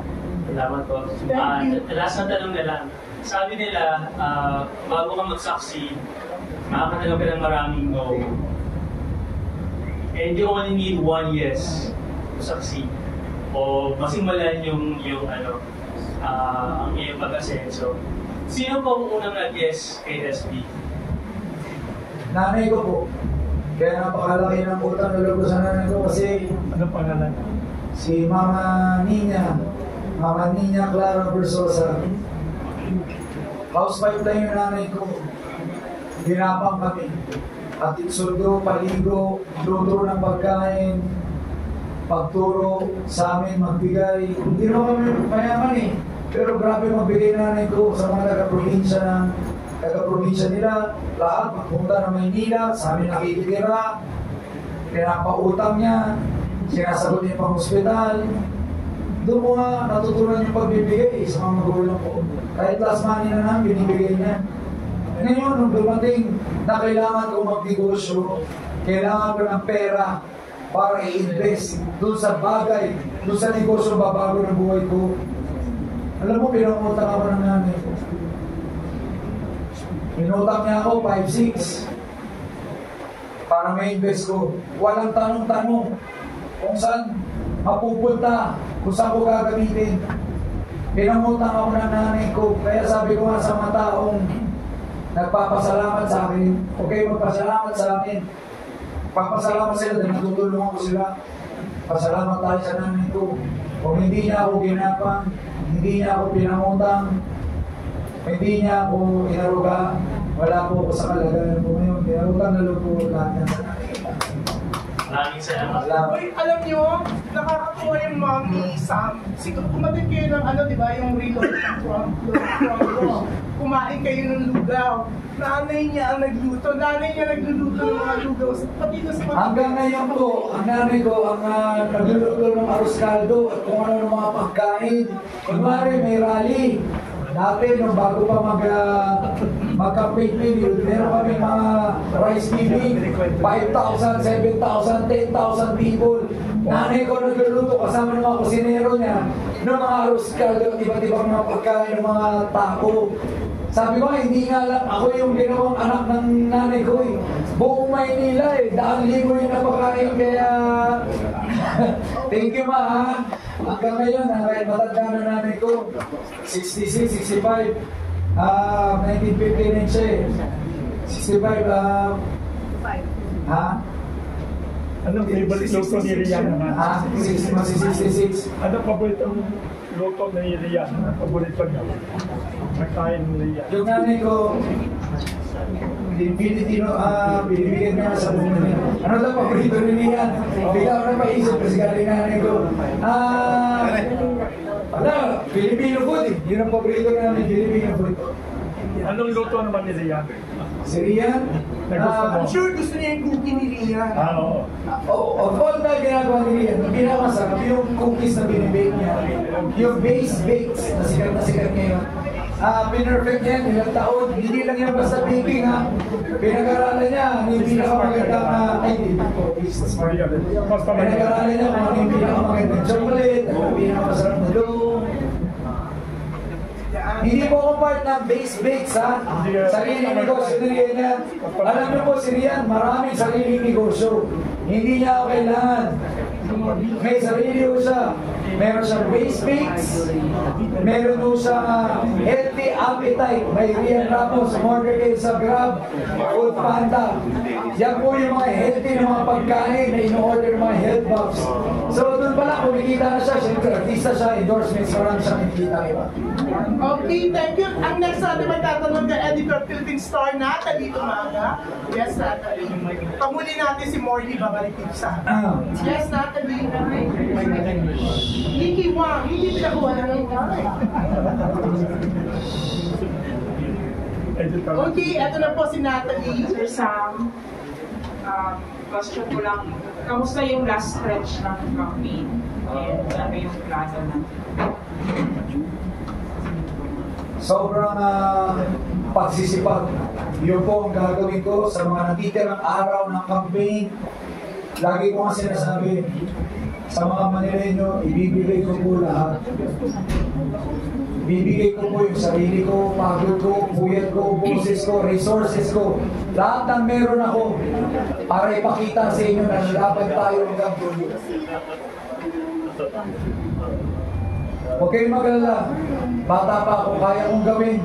Salamat po. Last na tanong na lang. Sabi nila, bago ka mag-succeed, makakatanggap ka ng maraming no. And you only need one yes to succeed. O masimulan yung ang iyong pag-asenso. Sino po ang unang nag-yes kay SB? Nanay ko po. Kaya napakalaki ng utang na loob sa nanay ko kasi Ano pangalan? si Mama Nina Clara Versosa. Housewife lang yung nanay ko. Ginapang kami. Atid sundo, paligo, luto ng pagkain, pagturo sa amin, magbigay. Hindi naman kami mayaman eh. Pero grabe magbigay nanay ko sa mga taga-probinsya nila. Lahat magpunta ng Maynila, sa amin nakikitira. Pinapautang niya, sinasagot niya pang hospital. Doon mo nga natutunan yung pagbibigay sa mga magulang ko. Kahit last money na lang, binibigay niya. Ngayon, nung dumating na kailangan ko magnegosyo, kailangan ko ng pera para i-invest doon sa bagay, doon sa negosyo babago ng buhay ko. Alam mo, pinangutang ako ng nanay ko. Inutang niya ako 5-6 para ma-invest ko. Walang tanong-tanong kung saan mapupunta, kung saan ko gagamitin. Pinangutang ako ng nanay ko. Kaya sabi ko nga sa mga taong nagpapasalamat sa akin, okay, magpasalamat sa akin. Papasalamat sila dahil natutulungan ko sila. Pasalamat tayo sa nanay ko. Kung hindi niya ako ginapang, hindi niya ako pinangutang, hindi niya ako inaruga, wala po ako sa kalagayan ko ngayon. Kaya utang na loob po lahat yan sa nanay ko. Maraming salamat. Uy, alam nyo, nakakatuwa yung Mami Sam. Siguro kumatin kayo ng di ba, yung reload from kumain kayo ng lugaw. Nanay niya ang nagluto. Nanay niya nagluluto ng mga lugaw. Pati na sa Hanggang ngayon po, ang nanay ko ang nagluluto ng arroz caldo at kung ano ng mga pagkain. Kunwari may rally. Dati, nung bago pa mag-campaign period, meron kami mga rice giving, 5,000, 7,000, 10,000 people. Nanay ko nagluluto kasama ng mga kusinero niya ng mga arroz caldo, iba't ibang mga pagkain ng mga taco. Sabi ko, hindi nga lang ako yung ginawang anak ng nanay ko eh. Buong Maynila eh, 10,000 yung napakain, kaya thank you ma ha. Hanggang ngayon, kahit matanda na nanay ko, 66, 65, 1959 siya eh. 65, ha? Anong favorite luto ni Rian naman? Ha? 66. Anong paboritong luto ni Rian? Anong paborito niya? Magkain ni Rian. Yung nanay ko, binibigyan niya sa buong niya. Ano daw paborito ni Rian? Bigla ko na maisip kasi galing nanay ko. Filipino food eh. Yun ang paborito namin, Filipino food. Anong luto naman ni Rian? Si Rian, I'm sure gusto niya yung cookie ni Rian. Oo. of all na ginagawa ni Rian, ang pinakamasarap yung cookies na binibake niya. Yung base bakes na sikat ngayon. Pinerfect yan, ilang taon. Hindi lang yan basta baking ha. Pinag-aralan niya, yung pinakamagandang business part. Pinag-aralan niya kung ano yung pinakamagandang chocolate, ano yung pinakamasarap na dough. Hindi po ako part ng base bakes ha. Sariling negosyo ni Rian yan. Alam niyo po si Rian, maraming sariling negosyo. Hindi niya ako kailangan. May sarili ko siya. Meron siyang base bakes. Meron po siyang healthy appetite. May Rian Ramos, order kayo sa Grab, Food Panda. Yan po yung mga healthy na mga pagkain na in-order mga health box. So doon pala, kumikita na siya. Siyempre, artista siya, endorsements, marami siyang kumikita iba. Okay, thank you. Ang next natin magtatanong ka editor Philippine Star Natalie Tumaga. Yes, Natalie. Pamuli natin si Morley, babalik dito sa Yes, Natalie. Licky Wang, hindi pinakuha na ng kamay. Okay, eto na po si Natalie. Sir Sam, question ko lang, kamusta yung last stretch ng campaign? And ano yung plano natin? Sobrang pagsisipag. Yun po ang gagawin ko sa mga natitirang araw ng campaign. Lagi ko nga sinasabi, sa mga Manileño, ibibigay ko po lahat. Ibibigay ko po yung sarili ko, pagod ko, puyat ko, boses ko, resources ko. Lahat ng meron ako para ipakita sa inyo na laban tayo hanggang dulo. Huwag kayong mag-alala. Bata pa ako, kaya kong gawin.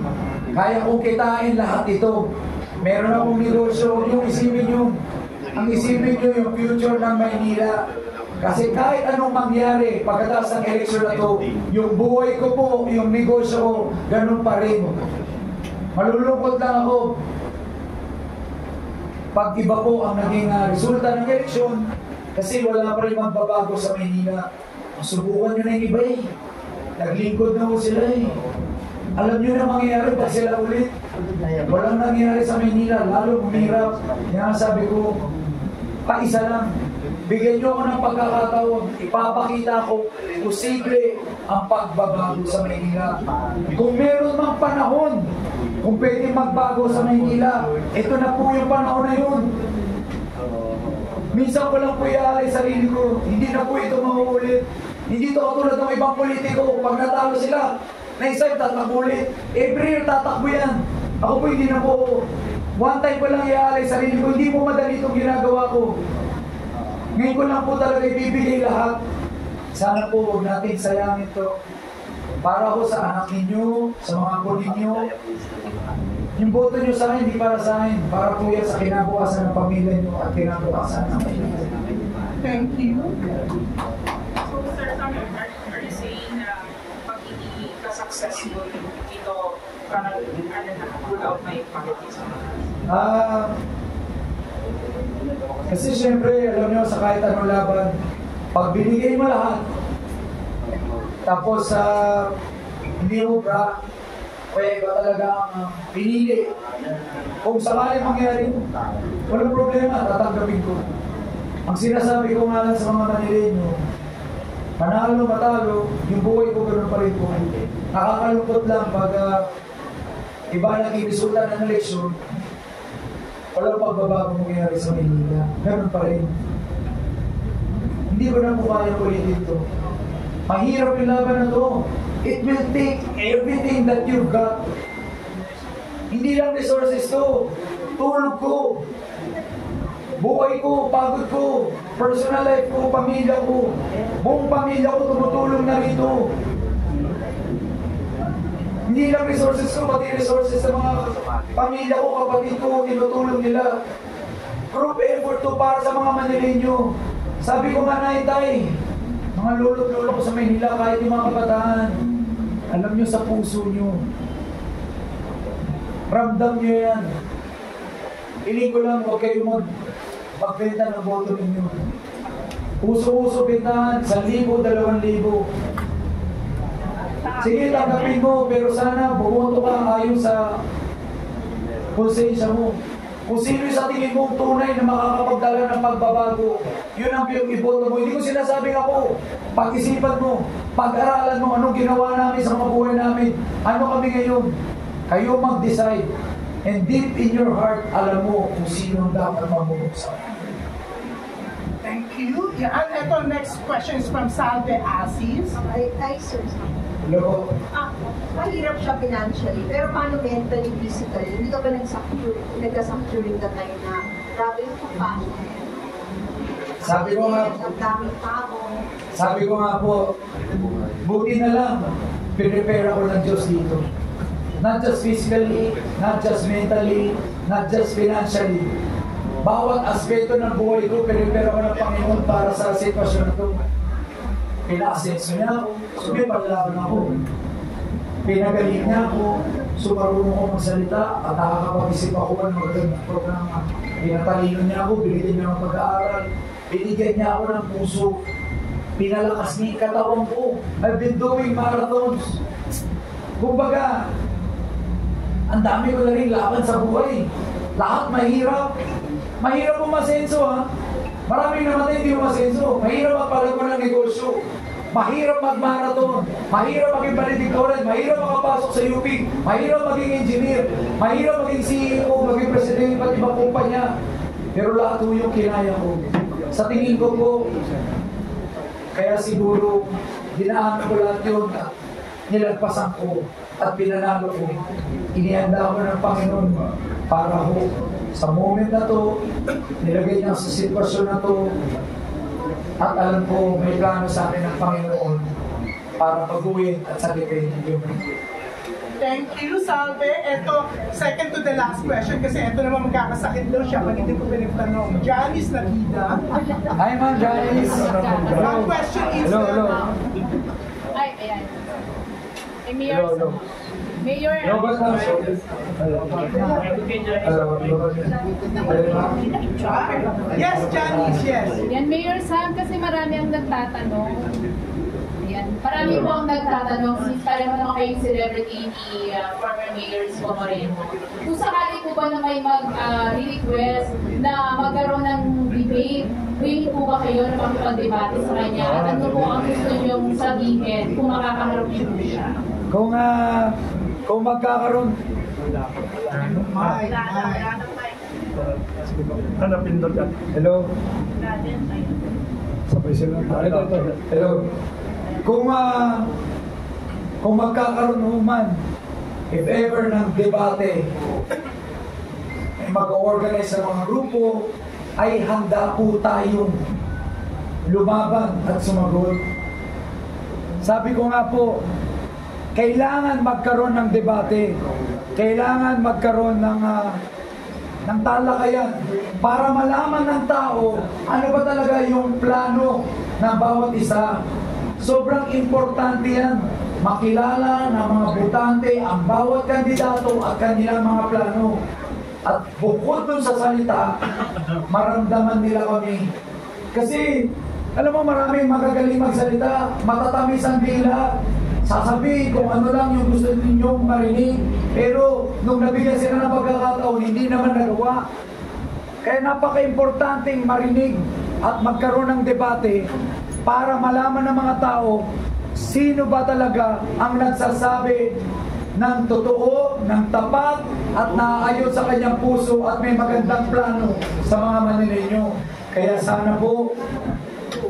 Kaya kong kitain lahat ito. Meron akong negosyo. Yung isipin nyo, ang isipin nyo yung future ng Maynila. Kasi kahit anong mangyari pagkatapos ng eleksyon na ito, yung buhay ko po, yung negosyo ko, ganun pa rin. Malulungkot lang ako pag iba po ang naging resulta ng eleksyon kasi wala pa rin magbabago sa Maynila. Subukan nyo na yung iba eh. Naglingkod na po sila eh. Alam nyo na mangyayari pag sila ulit. Walang nangyayari sa Maynila, lalo umirap. Yan sabi ko, paisa lang. Bigyan nyo ako ng pagkakataon, ipapakita ko posible ang pagbabago sa Maynila. Kung meron mang panahon, kung pwede magbago sa Maynila, ito na po yung panahon na yun. Minsan ko lang po iaalay sarili ko, hindi na po ito mauulit. Hindi ito katulad ng ibang politiko, pag natalo sila, na isa yung tatakbo ulit. Every year tatakbo yan. Ako po hindi na po, one time ko lang iaalay sarili ko, hindi po madali itong ginagawa ko. Ngayon ko lang po talaga ibibigay lahat. Sana po huwag natin sayangin ito. Para po sa anak ninyo, sa mga apo ninyo. Yung boto nyo sa akin, hindi para sa akin. Para po yan sa kinabukasan ng pamilya nyo at kinabukasan ng pamilya. Thank you. So, Sir Sam, are you saying na pag hindi ka successful dito, parang pull out na yung politics? Kasi syempre, alam nyo, sa kahit anong laban, pag binigay mo lahat, tapos hindi mo kaya iba talaga ang pinili. Kung sakali mangyari, walang problema, tatanggapin ko. Ang sinasabi ko nga lang sa mga Manileño, manalo, matalo, yung buhay ko ganoon pa rin po. Nakakalungkot lang pag iba naging resulta ng eleksyon, walang pagbabago mangyayari sa Maynila. Ganun pa rin. Hindi ko na po kaya ulitin ito. Mahirap yung laban na ito. It will take everything that you've got. Hindi lang resources to. Tulog ko. Buhay ko, pagod ko. Personal life ko, pamilya ko. Buong pamilya ko tumutulong na rito. Hindi lang resources ko, pati resources sa mga pamilya ko, kapatid ko, tinutulong nila. Group effort to para sa mga Manileño. Sabi ko nga na itay, mga lolo ko sa Maynila, kahit yung mga kabataan, alam nyo sa puso nyo. Ramdam nyo yan. Piling ko lang, huwag kayo magbenta ng boto ninyo. Puso-puso bentahan, 1,000, 2,000. Sige, tanggapin mo, pero sana bumoto ka ayon sa konsensya mo. Kung sino sa tingin mong tunay na makakapagdala ng pagbabago, yun ang iboto mo. Hindi ko sinasabing ako. Pag-isipan mo, pag-aralan mo anong ginawa namin sa mga buhay namin. Ano kami ngayon? Kayo mag-decide. And deep in your heart, alam mo kung sino ang dapat mamunog sa akin. Thank you. Yeah, and ito, next question is from Salve Asis. Ay, sir. Hello? Mahirap siya financially, pero paano mentally, physically? Hindi ka ba nagka-suck during the time na grabe yung compassion? Sabi ko nga, ang daming tao. sabi ko nga po, buti na lang, pinrepare ako ng Diyos dito. Not just physically, not just mentally, not just financially. Bawat aspeto ng buhay ko, pinrepare ako ng Panginoon para sa sitwasyon na ito. Pina-asenso niya ako, sumipaglaban ako. Pinagaling niya ako, sumarunong ako magsalita at nakakapag-isip ako ng magandang programa. Pinatalino niya ako, binigyan niya ako pag-aaral, binigyan niya ako ng puso. pinalakas niya yung katawan ko. I've been doing marathons. Kumbaga, ang dami ko na rin laban sa buhay. Lahat mahirap. Mahirap umasenso ha. Maraming namatay hindi umasenso. Mahirap magpalago ng negosyo. Mahirap mag-marathon. Mahirap maging valedictorian. Mahirap makapasok sa UP. Mahirap maging engineer. Mahirap maging CEO, maging presidente, pati ibang kumpanya. Pero lahat po yung kinaya ko. Sa tingin ko po, kaya siguro, dinaan ko lahat yun at nilagpasan ko at pinanalo ko. Inihanda ko ng Panginoon para ho sa moment na to, nilagay niya sa sitwasyon na to, at alam ko may plano sa akin ng Panginoon para pag-uwi at sagutin yung Thank you, Salve. Ito, second to the last question kasi ito naman magkakasakit daw siya pag hindi ko pinagtanong. Janice Nagida. Hi, Ma'am Janice. One question is... Hello. Ay, ayan. Mayor. Mayor. Yes, Janice, yes. Yan, Mayor Sam, kasi marami ang nagtatanong. Yan, marami po ang nagtatanong, since pareho naman kayong celebrity ni former Mayor Isko Moreno. Kung sakali po ba na may mag-request na magkaroon ng debate, willing po ba kayo na makipag-debate sa kanya? At ano po ang gusto niyong sabihin kung makakaharap niyo po siya? Kung magkakaroon. Hanapin doon yan. Hello. Sabay sila. Hello. Kung magkakaroon naman, if ever ng debate, ay mag-organize sa mga grupo, ay handa po tayong lumaban at sumagot. Sabi ko nga po, kailangan magkaroon ng debate, kailangan magkaroon ng talakayan para malaman ng tao ano ba talaga yung plano ng bawat isa. Sobrang importante yan, makilala ng mga botante ang bawat kandidato at kanilang mga plano. At bukod dun sa salita, maramdaman nila kami. Kasi, alam mo, maraming magagaling magsalita, matatamis ang dila, sasabihin kung ano lang yung gusto ninyong marinig, pero nung nabigyan sila ng pagkakataon, hindi naman nagawa. Kaya napaka-importanting marinig at magkaroon ng debate para malaman ng mga tao sino ba talaga ang nagsasabi ng totoo, ng tapat, at naaayon sa kanyang puso at may magandang plano sa mga Manileño. Kaya sana po,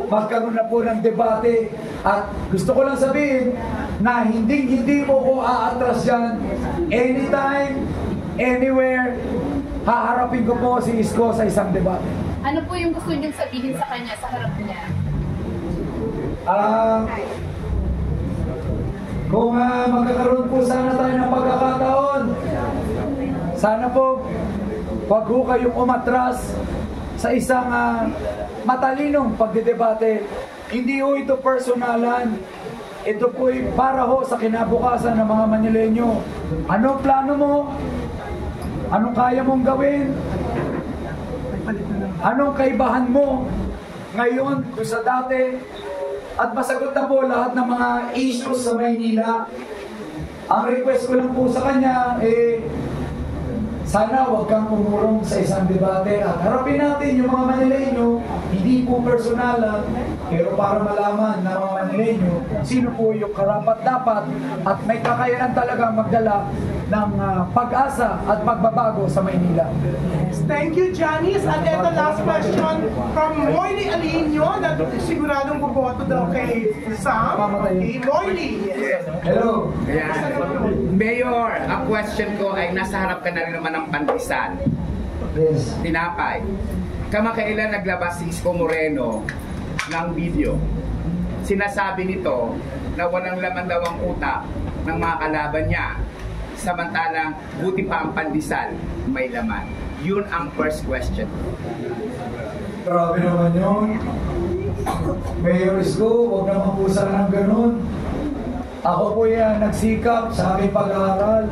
magkaroon na po ng debate. At gusto ko lang sabihin na hindi po ko aatras dyan. Anytime, anywhere, haharapin ko po si Isko sa isang debate. Ano po yung gusto niyong sabihin sa kanya, sa harap niya? Kung magkakaroon po sana tayo ng pagkakataon, sana po wag ho kayong umatras sa isang matalinong pagdedebate. Hindi ho ito personalan. Ito po para ho sa kinabukasan ng mga Manileño. Anong plano mo? Anong kaya mong gawin? Anong kaibahan mo ngayon kung sa dati? At masagot na po lahat ng mga issues sa Maynila. Ang request ko lang po sa kanya, sana huwag kang pumurong sa isang debate at harapin natin yung mga Manileño, hindi po personalan, pero para malaman ng mga Manileño sino po yung karapat-dapat at may kakayanan talaga magdala ng pag-asa at pagbabago sa Maynila. Thank you, Janice. At ito last question from Moily Alinio na siguradong buboto daw kay Sam. Okay, Moily. Hello. Mayor, ang question ko ay nasa harap ka na rin naman ng Pandesal. Yes. Tinapay. Kamakailan naglabas si Isko Moreno ng video. Sinasabi nito na walang laman daw ang utak ng mga kalaban niya. Samantalang buti pa ang Pandesal may laman. Yun ang first question. Grabe naman yun. Mayor Isko, huwag naman po sana ng ganun. Ako po yan nagsikap sa aking pag-aaral.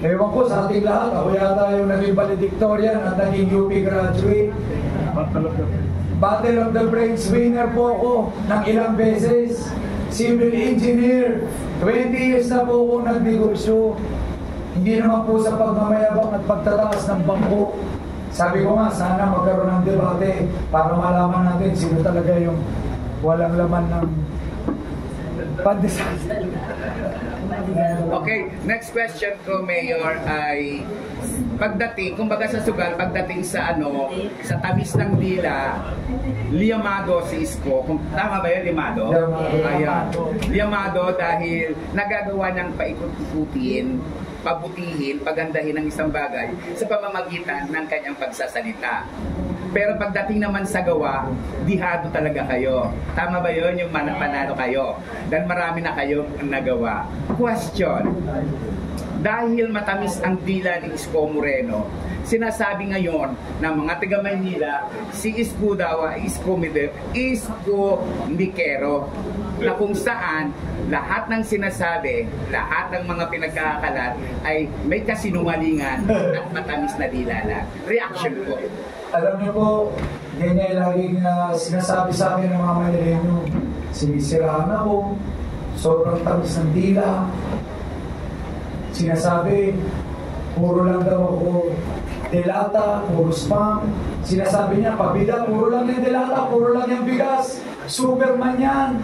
Ewan ko sa ating lahat, ako yata yung naging valedictorian at naging UP graduate. Battle of the Brains winner po ako ng ilang beses. Civil engineer. 20 years na po ako nagnegosyo. Hindi naman po sa pagmamayabang at pagtataas ng bangko. Sabi ko nga, sana magkaroon ng debate para malaman natin sino talaga yung walang laman ng pandesal. Okay, next question ko, Mayor, ay pagdating, kumbaga sa sugal, pagdating sa sa tamis ng dila, liyamado si Isko. Tama ba yun, liyamado? Ayan. Liyamado dahil nagagawa niyang paikot-ikutin, pabutihin, pagandahin ng isang bagay sa pamamagitan ng kanyang pagsasalita. Pero pagdating naman sa gawa, dihado talaga kayo. Tama ba yun? Yung panalo kayo. Dahil marami na kayo nagawa. Question. Dahil matamis ang dila ni Isko Moreno, sinasabi ngayon ng mga taga Maynila, si Isko daw ay Isko Mikero, na kung saan lahat ng sinasabi, lahat ng mga pinagkakalat ay may kasinungalingan at matamis na dila lang. Reaction po. Alam niyo po, ganyan laging sinasabi sa akin ng mga Manileño, sinisiraan ako, sobrang tamis ng dila. Sinasabi, puro lang daw ako delata, puro spam. Sinasabi niya, pabida, puro lang yung delata, puro lang yung bigas. Superman yan.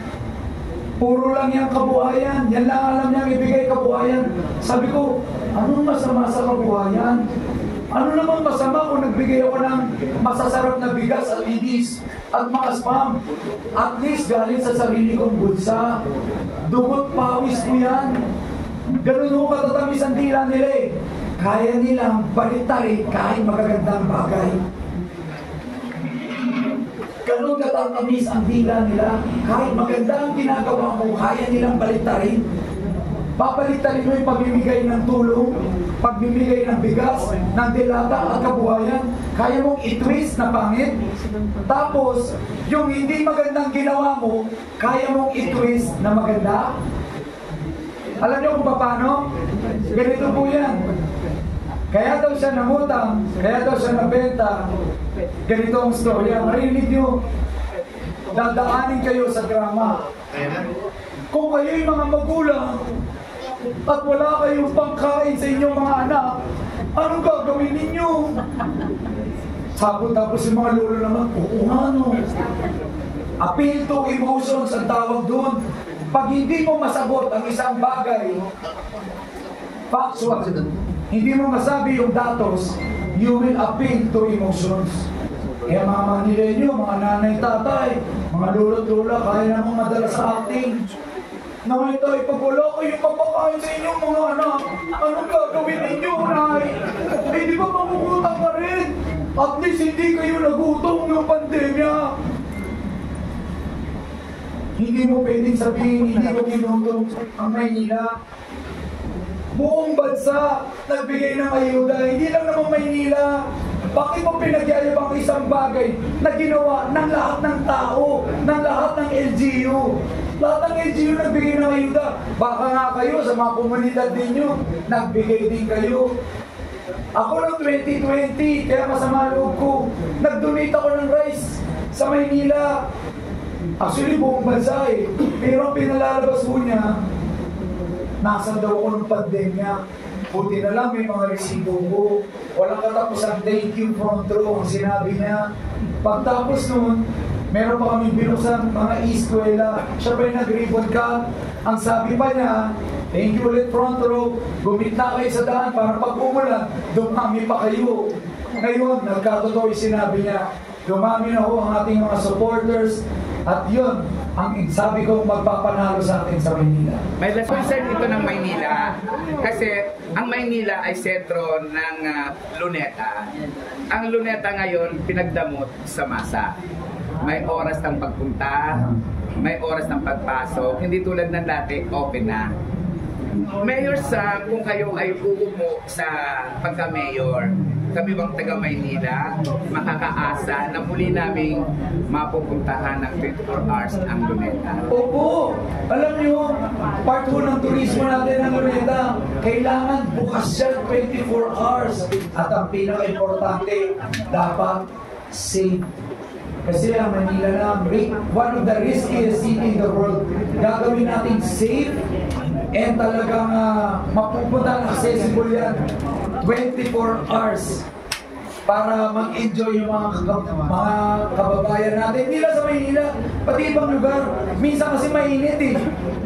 Puro lang yung kabuhayan. Yan lang alam niya ibigay kabuhayan. Sabi ko, anong masama sa kabuhayan? Ano namang masama kung nagbigay ako ng masasarap na bigas at idis at mga spam? At least galing sa sarili kong bulsa. Dugot pawis ko yan. Ganun ho katatamis ang dila nila eh. Kaya nilang balitarin kahit magagandang bagay. Ganun katatamis ang dila nila. Kahit maganda ang ginagawa mo, kaya nilang balitarin. Papalitarin mo yung pagmimigay ng tulong, pagmimigay ng bigas, ng dilata at kabuhayan. Kaya mong i-twist na pangit. Tapos, yung hindi magandang ginawa mo, kaya mong i-twist na maganda. Alam niyo kung paano? Ganito po yan. Kaya daw siya nangutang, kaya daw siya nabenta. Ganito ang storya. Marinig niyo, dadaanin kayo sa drama. Kung kayo'y mga magulang at wala kayong pangkain sa inyong mga anak, anong gagawin ninyo? Tapos yung mga lolo naman, oo nga no. Appeal to emotions ang tawag doon. Pag hindi mo masagot ang isang bagay, factual, hindi mo masabi yung datos, you will appeal to emotions. Kaya mga Manileño, mga nanay, tatay, mga lolo't lola, kaya namang madala sa acting. Nay, tay, pag wala kayong papakain sa inyong mga anak, anong gagawin ninyo, Nay? Eh, di ba mangungutang ka rin? At least hindi kayo nagutom ng pandemya. Hindi mo pwedeng sabihin, hindi mo ginutom ang Maynila. Buong bansa nagbigay ng ayuda, hindi lang naman Maynila. Bakit mo pinagyayabang isang bagay na ginawa ng lahat ng tao, ng lahat ng LGU? Lahat ng LGU nagbigay ng ayuda. Baka nga kayo sa mga komunidad ninyo, nagbigay din kayo. Ako noong 2020, kaya masama loob ko, nag-donate ako ng rice sa Maynila. Actually, buong bansa eh. Pero ang pinalalabas ko niya, nasa daw ko ng pandemya. Buti na lang may mga resibo ko. Walang katapusang thank you front row ang sinabi niya. Pagtapos nun, meron pa kami binuksan mga eskwela. Siya pa yung nag-ribbon cut. Ang sabi pa niya, thank you ulit front row. Gumit na kayo sa daan para pag umulan, dumami pa kayo. Ngayon, nagkatotoo yung sinabi niya. Dumami na ho ang ating mga supporters. At yun, ang sabi ko magpapanalo sa atin sa Maynila. May concern ito ng Maynila kasi ang Maynila ay sentro ng Luneta. Ang Luneta ngayon pinagdamot sa masa. May oras ng pagpunta, may oras ng pagpasok, hindi tulad ng dati, open na. Mayor Sam, kung kayo ay uupo sa pagka-mayor, kami bang taga Maynila, makakaasa na muli naming mapupuntahan ng 24 hours ang Luneta? Opo! Alam niyo, part 2 ng turismo natin ng Luneta, kailangan bukas siya 24 hours. At ang pinaka-importante, dapat safe. Kasi ang Manila na one of the riskiest city in the world. Gagawin natin safe and talagang mapupunta, accessible yan 24 hours para mag-enjoy yung mga kababayan natin. Hindi lang sa Maynila, pati ibang lugar. Minsan kasi mainit eh.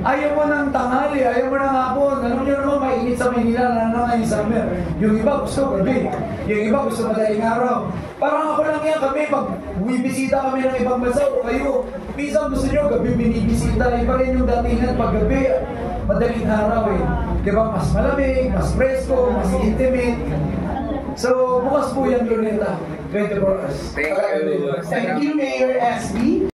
Ayaw mo ng tanghali, ayaw mo ng hapon. Alam nyo naman, mainit sa Maynila, lalo na ngayong summer. Yung iba gusto gabi, yung iba gusto madaling araw. Parang ako lang yan kami, pag bumibisita kami ng ibang bansa o kayo, minsan gusto nyo gabi binibisita, iba rin yung datingan pag gabi, madaling araw eh. Diba, mas malamig, mas presko, mas intimate. So, bukas po yan, Luneta. 24 hours. Thank you. Thank you, Mayor SB.